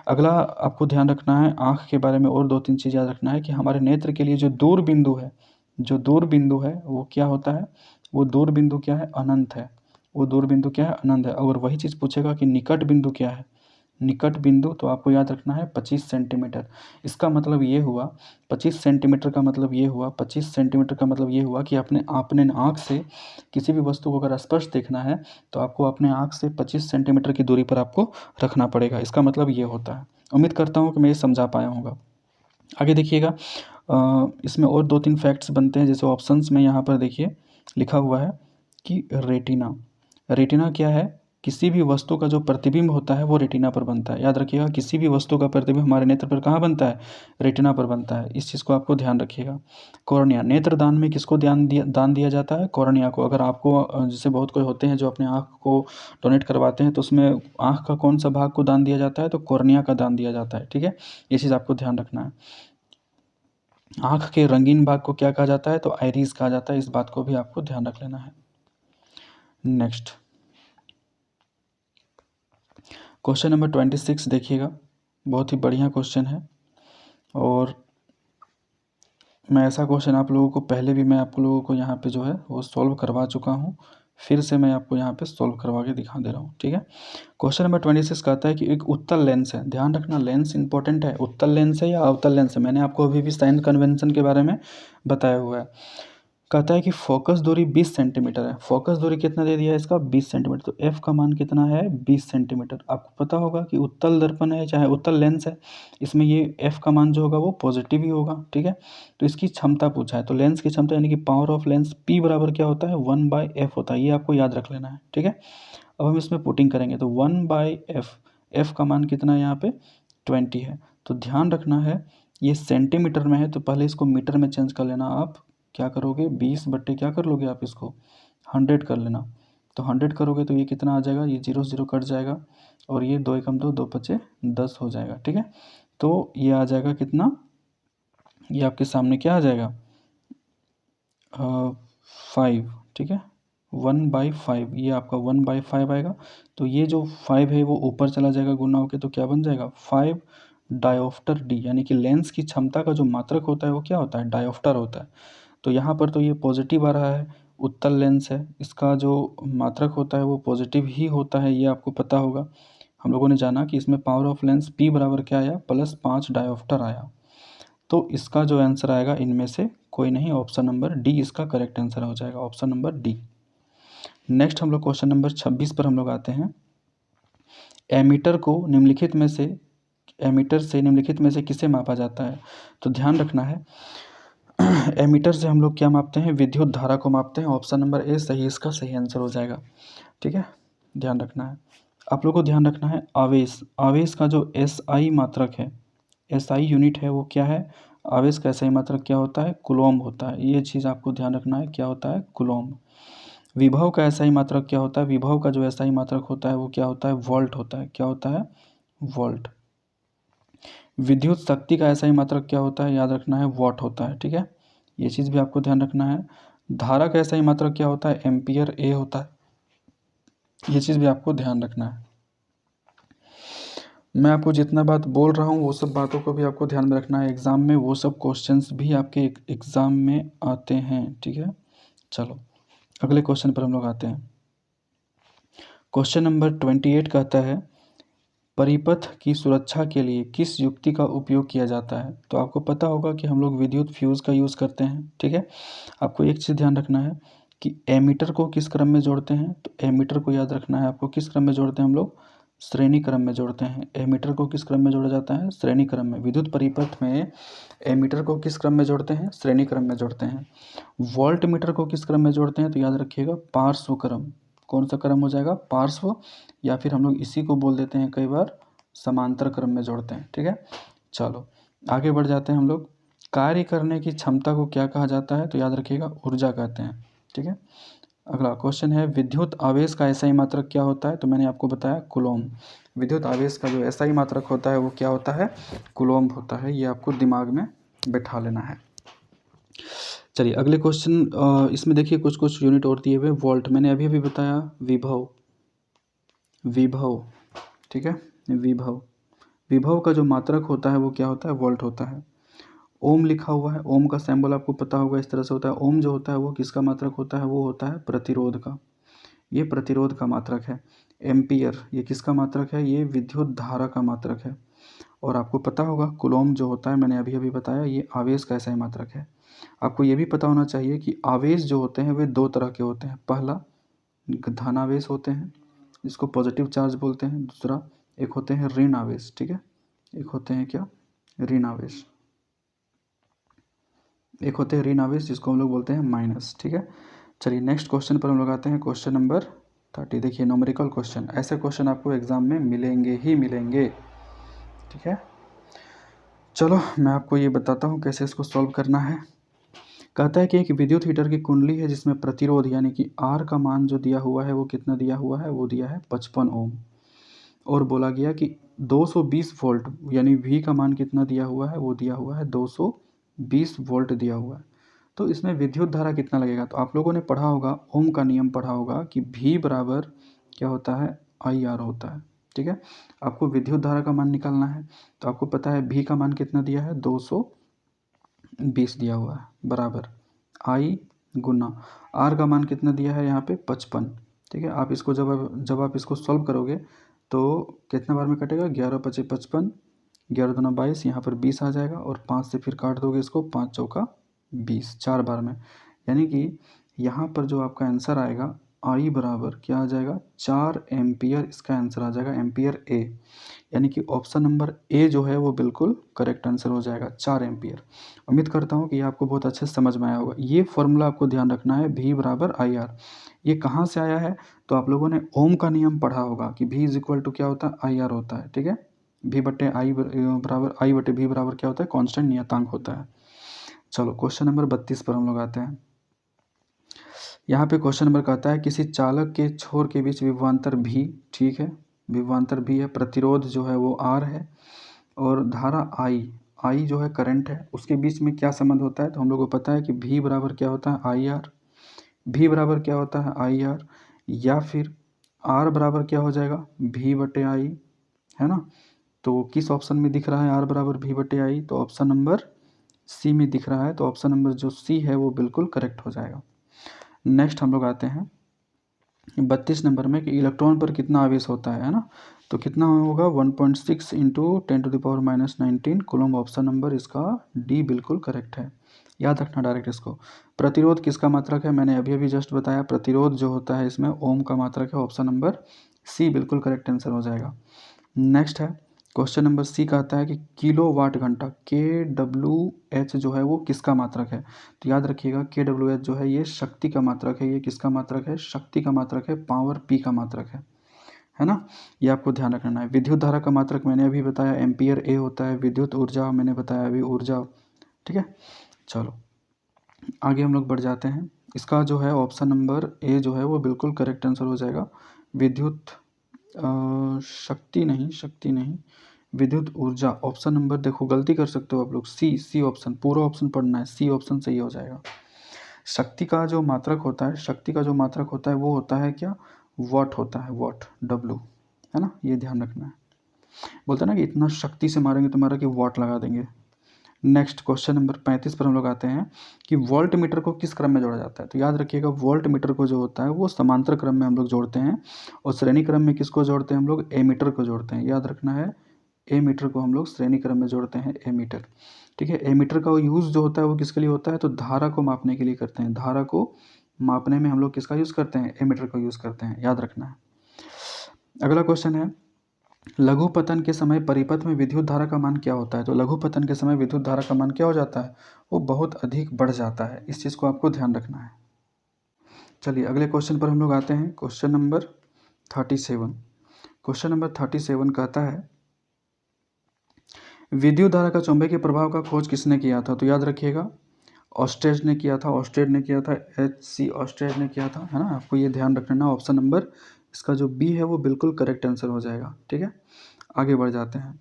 Speaker 1: अगला आपको ध्यान रखना है आँख के बारे में, और 2-3 चीज़ याद रखना है कि हमारे नेत्र के लिए जो दूर बिंदु है, जो दूर बिंदु है वो क्या होता है, वो दूर बिंदु क्या है, अनंत है। वो दूर बिंदु क्या है, अनंत है। अगर वही चीज़ पूछेगा कि निकट बिंदु क्या है, निकट बिंदु, तो आपको याद रखना है 25 सेंटीमीटर। इसका मतलब ये हुआ 25 सेंटीमीटर का मतलब ये हुआ 25 सेंटीमीटर का मतलब ये हुआ कि अपने अपने आँख से किसी भी वस्तु को अगर स्पष्ट देखना है तो आपको अपने आँख से 25 सेंटीमीटर की दूरी पर आपको रखना पड़ेगा। इसका मतलब ये होता है। उम्मीद करता हूँ कि मैं ये समझा पाया हूँगा। आगे देखिएगा, इसमें और 2-3 फैक्ट्स बनते हैं। जैसे ऑप्शंस में यहाँ पर देखिए लिखा हुआ है कि रेटिना, रेटिना क्या है, किसी भी वस्तु का जो प्रतिबिंब होता है वो रेटिना पर बनता है। याद रखिएगा किसी भी वस्तु का प्रतिबिंब हमारे नेत्र पर कहाँ बनता है, रेटिना पर बनता है। इस चीज़ को आपको ध्यान रखिएगा। कॉर्निया, नेत्रदान में किसको दान दिया जाता है, कॉर्निया को। अगर आपको जैसे बहुत कोई होते हैं जो अपने आँख को डोनेट करवाते हैं तो उसमें आँख का कौन सा भाग को दान दिया जाता है, तो कॉर्निया का दान दिया जाता है। ठीक है, ये चीज़ आपको ध्यान रखना है। आँख के रंगीन भाग को क्या कहा जाता है, तो आइरिस कहा जाता है। इस बात को भी आपको ध्यान रख लेना है। नेक्स्ट क्वेश्चन नंबर 26 देखिएगा, बहुत ही बढ़िया क्वेश्चन है। और मैं ऐसा क्वेश्चन आप लोगों को पहले भी मैं आप लोगों को यहाँ पे जो है वो सॉल्व करवा चुका हूँ, फिर से मैं आपको यहाँ पे सॉल्व करवा के दिखा दे रहा हूँ। ठीक है, क्वेश्चन नंबर 26 कहता है कि एक उत्तल लेंस है, ध्यान रखना लेंस इंपॉर्टेंट है, उत्तल लेंस है या अवतल लेंस है। मैंने आपको अभी भी साइन कन्वेंशन के बारे में बताया हुआ है। कहता है कि फोकस दूरी 20 सेंटीमीटर है। फोकस दूरी कितना दे दिया है इसका 20 सेंटीमीटर, तो एफ का मान कितना है 20 सेंटीमीटर। आपको पता होगा कि उत्तल दर्पण है चाहे उत्तल लेंस है, इसमें ये एफ का मान जो होगा वो पॉजिटिव ही होगा, ठीक है। तो इसकी क्षमता पूछा है, तो लेंस की क्षमता यानी कि पावर ऑफ लेंस पी बराबर क्या होता है 1/f होता है, ये आपको याद रख लेना है, ठीक है। अब हम इसमें पुटिंग करेंगे तो 1/f, एफ का मान कितना है यहाँ पे 20 है। तो ध्यान रखना है ये सेंटीमीटर में है तो पहले इसको मीटर में चेंज कर लेना। आप क्या करोगे 20 बट्टे क्या कर लोगे आप इसको 100 कर लेना। तो 100 करोगे तो ये कितना आ जाएगा, ये 0 0 कट जाएगा और ये 2 एकम 2 2 पचे 10 हो जाएगा, ठीक है। तो ये आ जाएगा कितना, ये आपके सामने क्या आ जाएगा 5, ठीक है 1/5, ये आपका 1/5 आएगा। तो ये जो 5 है वो ऊपर चला जाएगा गुना होके, तो क्या बन जाएगा 5 डायोप्टर डी, यानी कि लेंस की क्षमता का जो मात्रक होता है वो क्या होता है डायोप्टर होता है। तो यहाँ पर तो ये पॉजिटिव आ रहा है, उत्तल लेंस है, इसका जो मात्रक होता है वो पॉजिटिव ही होता है, ये आपको पता होगा। हम लोगों ने जाना कि इसमें पावर ऑफ लेंस P बराबर क्या आया +5 डायोप्टर आया। तो इसका जो आंसर आएगा इनमें से कोई नहीं, ऑप्शन नंबर डी इसका करेक्ट आंसर हो जाएगा, ऑप्शन नंबर डी। नेक्स्ट हम लोग क्वेश्चन नंबर 26 पर हम लोग आते हैं। एमीटर से निम्नलिखित में से किसे मापा जाता है। तो ध्यान रखना है एमीटर से हम लोग क्या मापते हैं, विद्युत धारा को मापते हैं। ऑप्शन नंबर ए सही इसका सही आंसर हो जाएगा, ठीक है। ध्यान रखना है, आप लोग को ध्यान रखना है आवेश, आवेश का जो एसआई मात्रक है, एसआई यूनिट है वो क्या है, आवेश का एसआई मात्रक क्या होता है कूलॉम होता है। ये चीज़ आपको ध्यान रखना है क्या होता है कूलॉम। विभव का एसआई मात्रक क्या होता है, विभव का जो एसआई मात्रक होता है वो क्या होता है वोल्ट होता है, क्या होता है वोल्ट। विद्युत शक्ति का एसआई मात्रक क्या होता है, याद रखना है वॉट होता है, ठीक है। ये चीज़ भी आपको ध्यान रखना है। धारा का एसआई मात्रक क्या होता है एम्पियर ए होता है, ये चीज़ भी आपको ध्यान रखना है। मैं आपको जितना बात बोल रहा हूँ वो सब बातों को भी आपको ध्यान में रखना है, एग्ज़ाम में वो सब क्वेश्चंस भी आपके एग्ज़ाम में आते हैं, ठीक है। चलो अगले क्वेश्चन पर हम लोग आते हैं। क्वेश्चन नंबर 28 कहता है परिपथ की सुरक्षा के लिए किस युक्ति का उपयोग किया जाता है। तो आपको पता होगा कि हम लोग विद्युत फ्यूज़ का यूज़ करते हैं, ठीक है। आपको एक चीज़ ध्यान रखना है कि एमीटर को किस क्रम में जोड़ते हैं, तो एमीटर को याद रखना है आपको किस क्रम में जोड़ते हैं हम लोग श्रेणी क्रम में जोड़ते हैं। एमीटर को किस क्रम में जोड़ा जाता है श्रेणी क्रम में। विद्युत परिपथ में एमीटर को किस क्रम में जोड़ते हैं श्रेणी क्रम में जोड़ते हैं। वोल्ट मीटर को किस क्रम में जोड़ते हैं, तो याद रखिएगा पार्श्व क्रम। कौन सा क्रम हो जाएगा पार्श्व, या फिर हम लोग इसी को बोल देते हैं कई बार समांतर क्रम में जोड़ते हैं, ठीक है। चलो आगे बढ़ जाते हैं हम लोग। कार्य करने की क्षमता को क्या कहा जाता है, तो याद रखिएगा ऊर्जा कहते हैं, ठीक है। अगला क्वेश्चन है विद्युत आवेश का एसआई मात्रक क्या होता है, तो मैंने आपको बताया कूलॉम। विद्युत आवेश का जो एसआई मात्रक होता है वो क्या होता है कूलॉम होता है, ये आपको दिमाग में बैठा लेना है। चलिए अगले क्वेश्चन, इसमें देखिए कुछ कुछ यूनिट और दिए हुए। वोल्ट मैंने अभी अभी बताया, विभव, विभव, ठीक है विभव, विभव का जो मात्रक होता है वो क्या होता है वोल्ट होता है। ओम लिखा हुआ है, ओम का सिंबल आपको पता होगा इस तरह से होता है। ओम जो होता है वो किसका मात्रक होता है, वो होता है प्रतिरोध का, ये प्रतिरोध का मात्रक है। एम्पियर ये किसका मात्रक है, ये विद्युत धारा का मात्रक है। और आपको पता होगा कूलॉम जो होता है मैंने अभी अभी बताया ये आवेश का ऐसा ही मात्रक है। आपको ये भी पता होना चाहिए कि आवेश जो होते हैं वे दो तरह के होते हैं। पहला धनावेश होते हैं जिसको पॉजिटिव चार्ज बोलते हैं, दूसरा एक होते हैं ऋण आवेश, ठीक है। एक होते हैं क्या ऋण आवेश, एक होते हैं ऋण आवेश जिसको हम लोग बोलते हैं माइनस, ठीक है। चलिए नेक्स्ट क्वेश्चन पर हम लोग आते हैं, क्वेश्चन नंबर 30। देखिए न्यूमेरिकल क्वेश्चन, ऐसे क्वेश्चन आपको एग्जाम में मिलेंगे ही मिलेंगे, ठीक है। चलो मैं आपको ये बताता हूँ कैसे इसको सॉल्व करना है। कहता है कि एक विद्युत हीटर की कुंडली है जिसमें प्रतिरोध यानी कि आर का मान जो दिया हुआ है वो कितना दिया हुआ है, वो दिया है 55 ओम। और बोला गया कि 220 वोल्ट यानी वी का मान कितना दिया हुआ है, वो दिया हुआ है 220 वोल्ट दिया हुआ है। तो इसमें विद्युत धारा कितना लगेगा, तो आप लोगों ने पढ़ा होगा ओम का नियम पढ़ा होगा कि V बराबर क्या होता है IR होता है, ठीक है। आपको विद्युत धारा का मान निकालना है, तो आपको पता है V का मान कितना दिया है 220 दिया हुआ है बराबर I गुना R का मान कितना दिया है यहाँ पे 55, ठीक है। आप इसको जब आप इसको सॉल्व करोगे तो कितना बार में कटेगा 11 × 5 = 55, 11 × 2 = 22, यहाँ पर 20 आ जाएगा और 5 से फिर काट दोगे इसको, 5 × 4 = 20, 4 बार में यानी कि यहाँ पर जो आपका आंसर आएगा आई बराबर क्या आ जाएगा 4 एम्पियर, इसका आंसर आ जाएगा एम्पियर ए। यानी कि ऑप्शन नंबर ए जो है वो बिल्कुल करेक्ट आंसर हो जाएगा 4 एम्पियर। उम्मीद करता हूँ कि ये आपको बहुत अच्छे से समझ में आया होगा। ये फॉर्मूला आपको ध्यान रखना है, V बराबर आई आर। ये कहाँ से आया है? तो आप लोगों ने ओम का नियम पढ़ा होगा कि V इज इक्वल टू क्या होता है, आई आर होता है। ठीक है, V बटे आई बराबर आई बटे V बराबर क्या होता है, कॉन्स्टेंट नियतांक होता है। चलो क्वेश्चन नंबर 32 पर हम लोग आते हैं। यहाँ पे क्वेश्चन नंबर कहता है किसी चालक के छोर के बीच विभवांतर भी, ठीक है, विभवांतर भी है, प्रतिरोध जो है वो आर है, और धारा आई, आई जो है करंट है, उसके बीच में क्या संबंध होता है? तो हम लोग को पता है कि V बराबर क्या होता है, आई आर। V बराबर क्या होता है, आई आर, या फिर R बराबर क्या हो जाएगा, V बटे आई, है ना। तो किस ऑप्शन में दिख रहा है R बराबर V बटे आई? तो ऑप्शन नंबर सी में दिख रहा है। तो ऑप्शन नंबर जो सी है वो बिल्कुल करेक्ट हो जाएगा। नेक्स्ट हम लोग आते हैं 32 नंबर में कि इलेक्ट्रॉन पर कितना आवेश होता है ना। तो कितना होगा 1.6 इंटू 10⁻⁻19 कूलम। ऑप्शन नंबर इसका डी बिल्कुल करेक्ट है। याद रखना डायरेक्ट इसको। प्रतिरोध किसका मात्रक है? मैंने अभी अभी जस्ट बताया, प्रतिरोध जो होता है इसमें ओम का मात्रक है। ऑप्शन नंबर सी बिल्कुल करेक्ट आंसर हो जाएगा। नेक्स्ट है क्वेश्चन नंबर सी कहता है कि किलो वाट घंटा KWH जो है वो किसका मात्रक है? तो याद रखिएगा KWH जो है ये शक्ति का मात्रक है। ये किसका मात्रक है? शक्ति का मात्रक है, पावर P का मात्रक है ना। ये आपको ध्यान रखना है। विद्युत धारा का मात्रक मैंने अभी बताया एम्पियर ए होता है। विद्युत ऊर्जा मैंने बताया अभी ऊर्जा। ठीक है, चलो आगे हम लोग बढ़ जाते हैं। इसका जो है ऑप्शन नंबर ए जो है वो बिल्कुल करेक्ट आंसर हो जाएगा। विद्युत शक्ति नहीं, विद्युत ऊर्जा। ऑप्शन नंबर, देखो गलती कर सकते हो आप लोग, सी ऑप्शन, पूरा ऑप्शन पढ़ना है, सी ऑप्शन सही हो जाएगा। शक्ति का जो मात्रक होता है, शक्ति का जो मात्रक होता है वो होता है क्या, वॉट होता है, वॉट, W, है ना। ये ध्यान रखना है। बोलते हैं ना कि इतना शक्ति से मारेंगे तुम्हारा कि वॉट लगा देंगे। नेक्स्ट क्वेश्चन नंबर 35 पर हम लोग आते हैं कि वोल्ट मीटर को किस क्रम में जोड़ा जाता है? तो याद रखिएगा वोल्ट मीटर को जो होता है वो समांतर क्रम में हम लोग जोड़ते हैं, और श्रेणी क्रम में किसको जोड़ते हैं हम लोग? ए मीटर को जोड़ते हैं। याद रखना है, ए मीटर को हम लोग श्रेणी क्रम में जोड़ते हैं, ए मीटर। ठीक है, ए मीटर का यूज़ जो होता है वो किसके लिए होता है? तो धारा को मापने के लिए करते हैं। धारा को मापने में हम लोग किसका यूज़ करते हैं? ए मीटर का यूज़ करते हैं, याद रखना है। अगला क्वेश्चन है लघु पतन के समय परिपथ में विद्युत धारा का मान क्या होता है? तो लघु पतन के समय विद्युत धारा का मान क्या हो जाता है? वो बहुत अधिक बढ़ जाता है। इस चीज़ को आपको ध्यान रखना है। चलिए अगले क्वेश्चन पर हम लोग आते हैं। Question number 37। क्वेश्चन नंबर 37 कहता है विद्युत धारा का चुंबकीय प्रभाव का खोज किसने किया था? तो याद रखिएगा ऑस्टेज ने किया था, ऑस्टेड ने किया था, HC ऑस्टेज ने किया था, है ना। आपको ये ध्यान रखना। ऑप्शन नंबर इसका जो बी है वो बिल्कुल करेक्ट आंसर हो जाएगा। ठीक है, आगे बढ़ जाते हैं।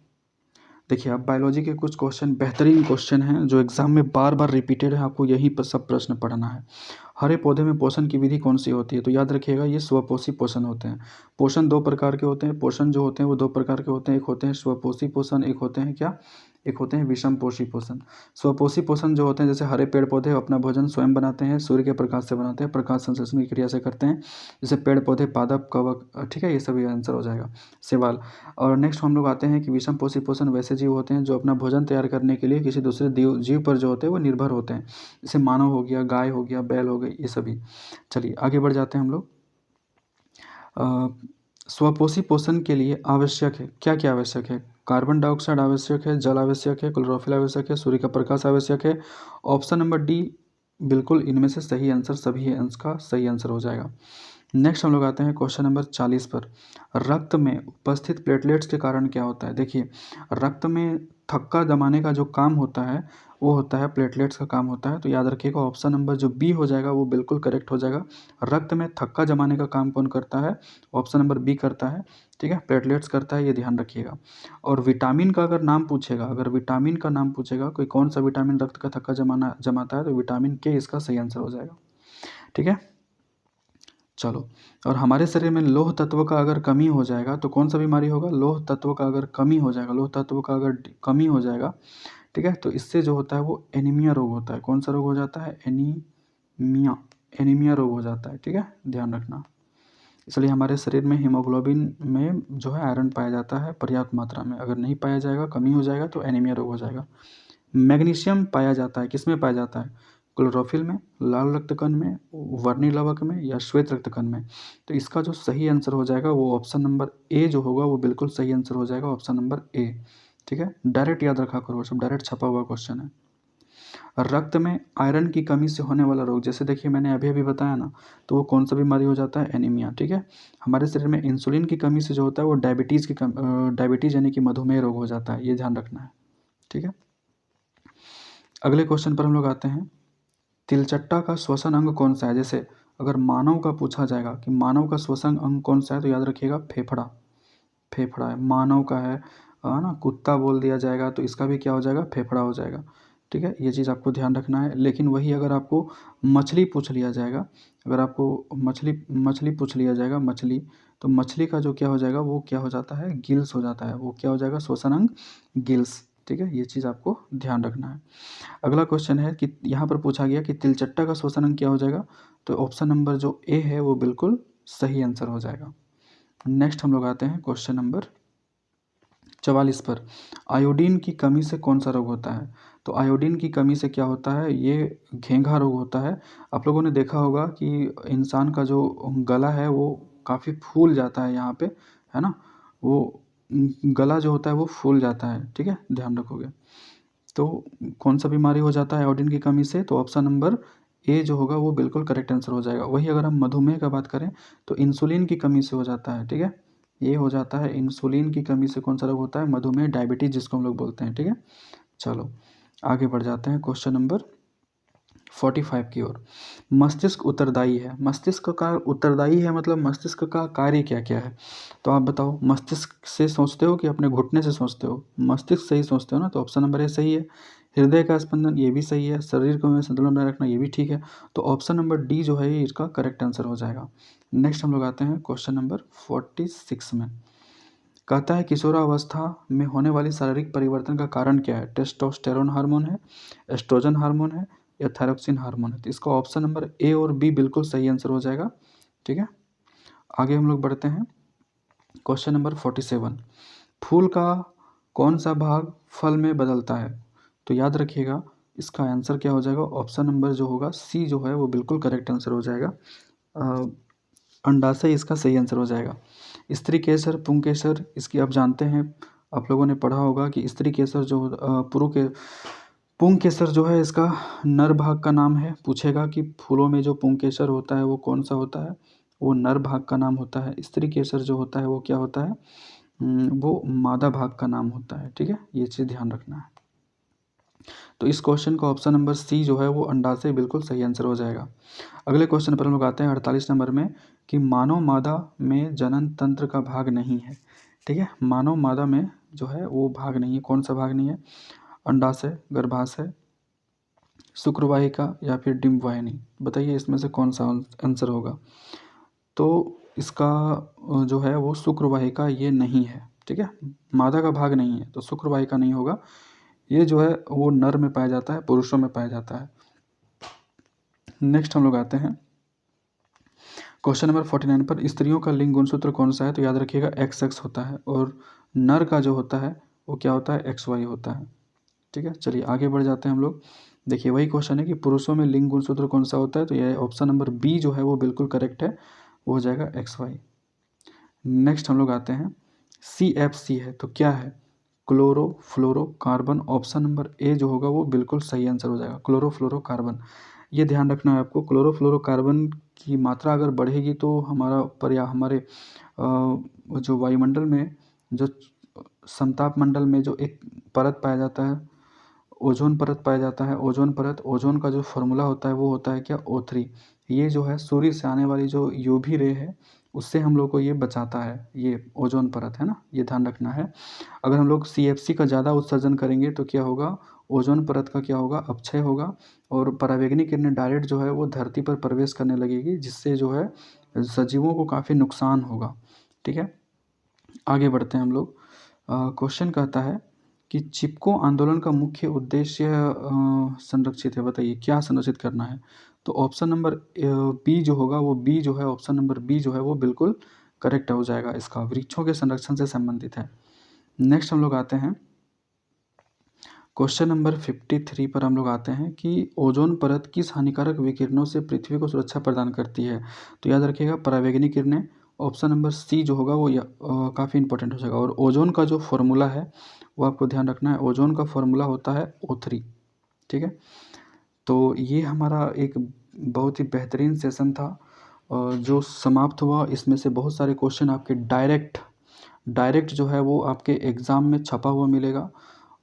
Speaker 1: देखिए अब बायोलॉजी के कुछ क्वेश्चन बेहतरीन क्वेश्चन हैं जो एग्जाम में बार बार रिपीटेड है। आपको यही पर सब प्रश्न पढ़ना है। हरे पौधे में पोषण की विधि कौन सी होती है? तो याद रखिएगा ये स्वपोषी पोषण होते हैं। पोषण दो प्रकार के होते हैं। पोषण जो होते हैं वो दो प्रकार के होते हैं। एक होते हैं स्वपोषी पोषण, एक होते हैं क्या, एक होते हैं विषम पोषी पोषण। स्वपोषी पोषण जो होते हैं जैसे हरे पेड़ पौधे अपना भोजन स्वयं बनाते हैं, सूर्य के प्रकाश से बनाते हैं, प्रकाश संश्लेषण की क्रिया से करते हैं, जैसे पेड़ पौधे, पादप, कवक। ठीक है, ये सभी आंसर हो जाएगा, सवाल। और नेक्स्ट हम लोग आते हैं कि विषम पोषी पोषण वैसे जीव होते हैं जो अपना भोजन तैयार करने के लिए किसी दूसरे जीव पर जो होते हैं वो निर्भर होते हैं, जैसे मानव हो गया, गाय हो गया, बैल हो गई, ये सभी। चलिए आगे बढ़ जाते हैं हम लोग। स्वपोषी पोषण के लिए आवश्यक है क्या क्या आवश्यक है? कार्बन डाइऑक्साइड आवश्यक है, जल आवश्यक है, क्लोरोफिल आवश्यक है, सूर्य का प्रकाश आवश्यक है। ऑप्शन नंबर डी बिल्कुल इनमें से सही आंसर, सभी अंश का सही आंसर हो जाएगा। नेक्स्ट हम लोग आते हैं क्वेश्चन नंबर 40 पर। रक्त में उपस्थित प्लेटलेट्स के कारण क्या होता है? देखिए रक्त में थक्का जमाने का जो काम होता है वो होता है प्लेटलेट्स का काम होता है। तो याद रखिएगा ऑप्शन नंबर जो बी हो जाएगा वो बिल्कुल करेक्ट हो जाएगा। रक्त में थक्का जमाने का काम कौन करता है? ऑप्शन नंबर बी करता है। ठीक है, प्लेटलेट्स करता है, ये ध्यान रखिएगा। और विटामिन का अगर नाम पूछेगा, अगर विटामिन का नाम पूछेगा कोई कौन सा विटामिन रक्त का थक्का जमाता है, तो विटामिन के इसका सही आंसर हो जाएगा। ठीक है, चलो। और हमारे शरीर में लौह तत्व का अगर कमी हो जाएगा तो कौन सा बीमारी होगा? लौह तत्व का अगर कमी हो जाएगा, लौह तत्व का अगर कमी हो जाएगा, ठीक है, तो इससे जो होता है वो एनीमिया रोग होता है। कौन सा रोग हो जाता है? एनीमिया, एनीमिया रोग हो जाता है। ठीक है, ध्यान रखना। इसलिए हमारे शरीर में हीमोग्लोबिन में जो है आयरन पाया जाता है पर्याप्त मात्रा में। अगर नहीं पाया जाएगा, कमी हो जाएगा, तो एनीमिया रोग हो जाएगा। मैग्नीशियम पाया जाता है, किस में पाया जाता है? क्लोरोफिल में, लाल रक्त कण में, वर्णी लवक में या श्वेत रक्त कण में। तो इसका जो सही आंसर हो जाएगा वो ऑप्शन नंबर ए जो होगा वो बिल्कुल सही आंसर हो जाएगा, ऑप्शन नंबर ए। ठीक है, डायरेक्ट याद रखा करो, सब डायरेक्ट छपा हुआ क्वेश्चन है। रक्त में आयरन की कमी से होने वाला रोग, जैसे देखिए मैंने अभी अभी बताया ना, तो वो कौन सा बीमारी हो जाता है, एनीमिया। ठीक है, हमारे शरीर में इंसुलिन की कमी से जो होता है वो डायबिटीज़ यानी कि मधुमेह रोग हो जाता है, ये ध्यान रखना है। ठीक है, अगले क्वेश्चन पर हम लोग आते हैं। तिलचट्टा का श्वसन अंग कौन सा है? जैसे अगर मानव का पूछा जाएगा कि मानव का श्वसन अंग कौन सा है, तो याद रखिएगा फेफड़ा। फेफड़ा है मानव का है ना। कुत्ता बोल दिया जाएगा तो इसका भी क्या हो जाएगा, फेफड़ा हो जाएगा। ठीक है, ये चीज़ आपको ध्यान रखना है। लेकिन वही अगर आपको मछली पूछ लिया जाएगा, अगर आपको मछली मछली पूछ लिया जाएगा, मछली, तो मछली का जो क्या हो जाएगा वो क्या हो जाता है, गिल्स हो जाता है। वो क्या हो जाएगा, श्वसन अंग गिल्स। ठीक है, ये चीज़ आपको ध्यान रखना है। अगला क्वेश्चन है कि यहाँ पर पूछा गया कि तिलचट्टा का श्वसन अंग क्या हो जाएगा, तो ऑप्शन नंबर जो ए है वो बिल्कुल सही आंसर हो जाएगा। नेक्स्ट हम लोग आते हैं क्वेश्चन नंबर 44 पर। आयोडीन की कमी से कौन सा रोग होता है? तो आयोडीन की कमी से क्या होता है, ये घेंघा रोग होता है। आप लोगों ने देखा होगा कि इंसान का जो गला है वो काफ़ी फूल जाता है यहाँ पे, है ना। वो गला जो होता है वो फूल जाता है। ठीक है, ध्यान रखोगे। तो कौन सा बीमारी हो जाता है आयोडीन की कमी से, तो ऑप्शन नंबर ए जो होगा वो बिल्कुल करेक्ट आंसर हो जाएगा। वही अगर हम मधुमेह का बात करें तो इंसुलिन की कमी से हो जाता है। ठीक है, ये हो जाता है इंसुलिन की कमी से कौन सा रोग होता है, मधुमेह, डायबिटीज जिसको हम लोग बोलते हैं। ठीक है, चलो आगे बढ़ जाते हैं क्वेश्चन नंबर 45 की ओर। मस्तिष्क उत्तरदायी है, मस्तिष्क का उत्तरदायी है मतलब मस्तिष्क का कार्य क्या क्या है, तो आप बताओ। मस्तिष्क से सोचते हो कि अपने घुटने से सोचते हो? मस्तिष्क से ही सोचते हो ना, तो ऑप्शन नंबर ए सही है। हृदय का स्पंदन, ये भी सही है। शरीर को में संतुलन बनाए रखना, ये भी ठीक है। तो ऑप्शन नंबर डी जो है ये इसका करेक्ट आंसर हो जाएगा। नेक्स्ट हम लोग आते हैं क्वेश्चन नंबर 46 में। कहता है किशोरावस्था में होने वाली शारीरिक परिवर्तन का कारण क्या है? टेस्टोस्टेरोन हार्मोन है, एस्ट्रोजन हार्मोन है या थायरोक्सिन हार्मोन है? तो इसका ऑप्शन नंबर ए और बी बिल्कुल सही आंसर हो जाएगा। ठीक है, आगे हम लोग बढ़ते हैं क्वेश्चन नंबर 47। फूल का कौन सा भाग फल में बदलता है? तो याद रखिएगा इसका आंसर क्या हो जाएगा, ऑप्शन नंबर जो होगा सी जो है वो बिल्कुल करेक्ट आंसर हो जाएगा। अंडाशय इसका सही आंसर हो जाएगा। स्त्री केसर, पुंकेसर, इसकी आप जानते हैं, आप लोगों ने पढ़ा होगा कि स्त्री केसर जो पुंकेसर जो है इसका नर भाग का नाम है। पूछेगा कि फूलों में जो पुंकेसर होता है वो कौन सा होता है, वो नर भाग का नाम होता है। स्त्री केसर जो होता है वो क्या होता है, वो मादा भाग का नाम होता है। ठीक है, ये चीज़ ध्यान रखना है। तो इस क्वेश्चन का ऑप्शन नंबर सी जो है वो अंडाशय बिल्कुल सही आंसर हो जाएगा। अगले क्वेश्चन पर हम लोग आते हैं 48 नंबर में कि मानव मादा में जनन तंत्र का भाग नहीं है। ठीक है, मानव मादा में जो है वो भाग नहीं है। कौन सा भाग नहीं है? अंडाशय, गर्भाशय, शुक्रवाहिका या फिर डिंबवाहिनी। बताइए इसमें से कौन सा आंसर होगा। तो इसका जो है वो शुक्रवाहिका ये नहीं है। ठीक है, मादा का भाग नहीं है तो शुक्रवाहिका नहीं होगा। ये जो है वो नर में पाया जाता है, पुरुषों में पाया जाता है। नेक्स्ट हम लोग आते हैं क्वेश्चन नंबर 49 पर। स्त्रियों का लिंग गुणसूत्र कौन सा है? तो याद रखिएगा XX होता है और नर का जो होता है वो क्या होता है, XY होता है। ठीक है, चलिए आगे बढ़ जाते हैं हम लोग। देखिए वही क्वेश्चन है कि पुरुषों में लिंग गुणसूत्र कौन सा होता है, तो ये ऑप्शन नंबर बी जो है वो बिल्कुल करेक्ट है, वो हो जाएगा XY। नेक्स्ट हम लोग आते हैं CFC है तो क्या है, क्लोरोफ्लोरोकार्बन। ऑप्शन नंबर ए जो होगा वो बिल्कुल सही आंसर हो जाएगा, क्लोरोफ्लोरोकार्बन। ये ध्यान रखना है आपको, क्लोरोफ्लोरोकार्बन की मात्रा अगर बढ़ेगी तो हमारे जो वायुमंडल में जो समताप मंडल में जो एक परत पाया जाता है, ओजोन परत पाया जाता है। ओजोन परत, ओजोन का जो फॉर्मूला होता है वो होता है क्या, O3। ये जो है सूर्य से आने वाली जो यूवी रे है उससे हम लोग को ये बचाता है, ये ओजोन परत है ना, ये ध्यान रखना है। अगर हम लोग CFC का ज़्यादा उत्सर्जन करेंगे तो क्या होगा, ओजोन परत का क्या होगा, अपक्षय होगा और पराबैंगनी किरणें डायरेक्ट जो है वो धरती पर प्रवेश करने लगेगी, जिससे जो है सजीवों को काफ़ी नुकसान होगा। ठीक है, आगे बढ़ते हैं हम लोग। क्वेश्चन कहता है कि चिपको आंदोलन का मुख्य उद्देश्य संरक्षित है। बताइए क्या संरक्षित करना है, तो ऑप्शन नंबर बी जो होगा वो बी जो है, ऑप्शन नंबर बी जो है वो बिल्कुल करेक्ट हो जाएगा, इसका वृक्षों के संरक्षण से संबंधित है। नेक्स्ट हम लोग आते हैं क्वेश्चन नंबर 53 पर हम लोग आते हैं कि ओजोन परत किस हानिकारक विकिरणों से पृथ्वी को सुरक्षा प्रदान करती है। तो याद रखिएगा परावैंगनी किरणें। ऑप्शन नंबर सी जो होगा वो काफ़ी इंपॉर्टेंट हो जाएगा। और ओजोन का जो फॉर्मूला है वो आपको ध्यान रखना है। ओजोन का फॉर्मूला होता है O3। ठीक है, तो ये हमारा एक बहुत ही बेहतरीन सेशन था जो समाप्त हुआ। इसमें से बहुत सारे क्वेश्चन आपके डायरेक्ट जो है वो आपके एग्ज़ाम में छपा हुआ मिलेगा।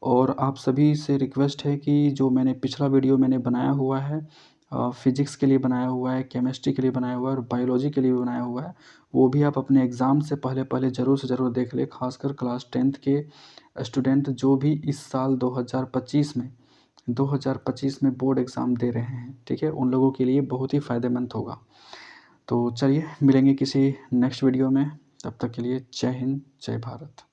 Speaker 1: और आप सभी से रिक्वेस्ट है कि जो मैंने पिछला वीडियो मैंने बनाया हुआ है, फिजिक्स के लिए बनाया हुआ है, केमिस्ट्री के लिए बनाया हुआ है और बायोलॉजी के लिए भी बनाया हुआ है, वो भी आप अपने एग्ज़ाम से पहले ज़रूर से ज़रूर देख लें। खासकर क्लास 10th के स्टूडेंट जो भी इस साल 2025 में बोर्ड एग्ज़ाम दे रहे हैं, ठीक है, उन लोगों के लिए बहुत ही फ़ायदेमंद होगा। तो चलिए मिलेंगे किसी नेक्स्ट वीडियो में, तब तक के लिए जय हिंद, जय भारत।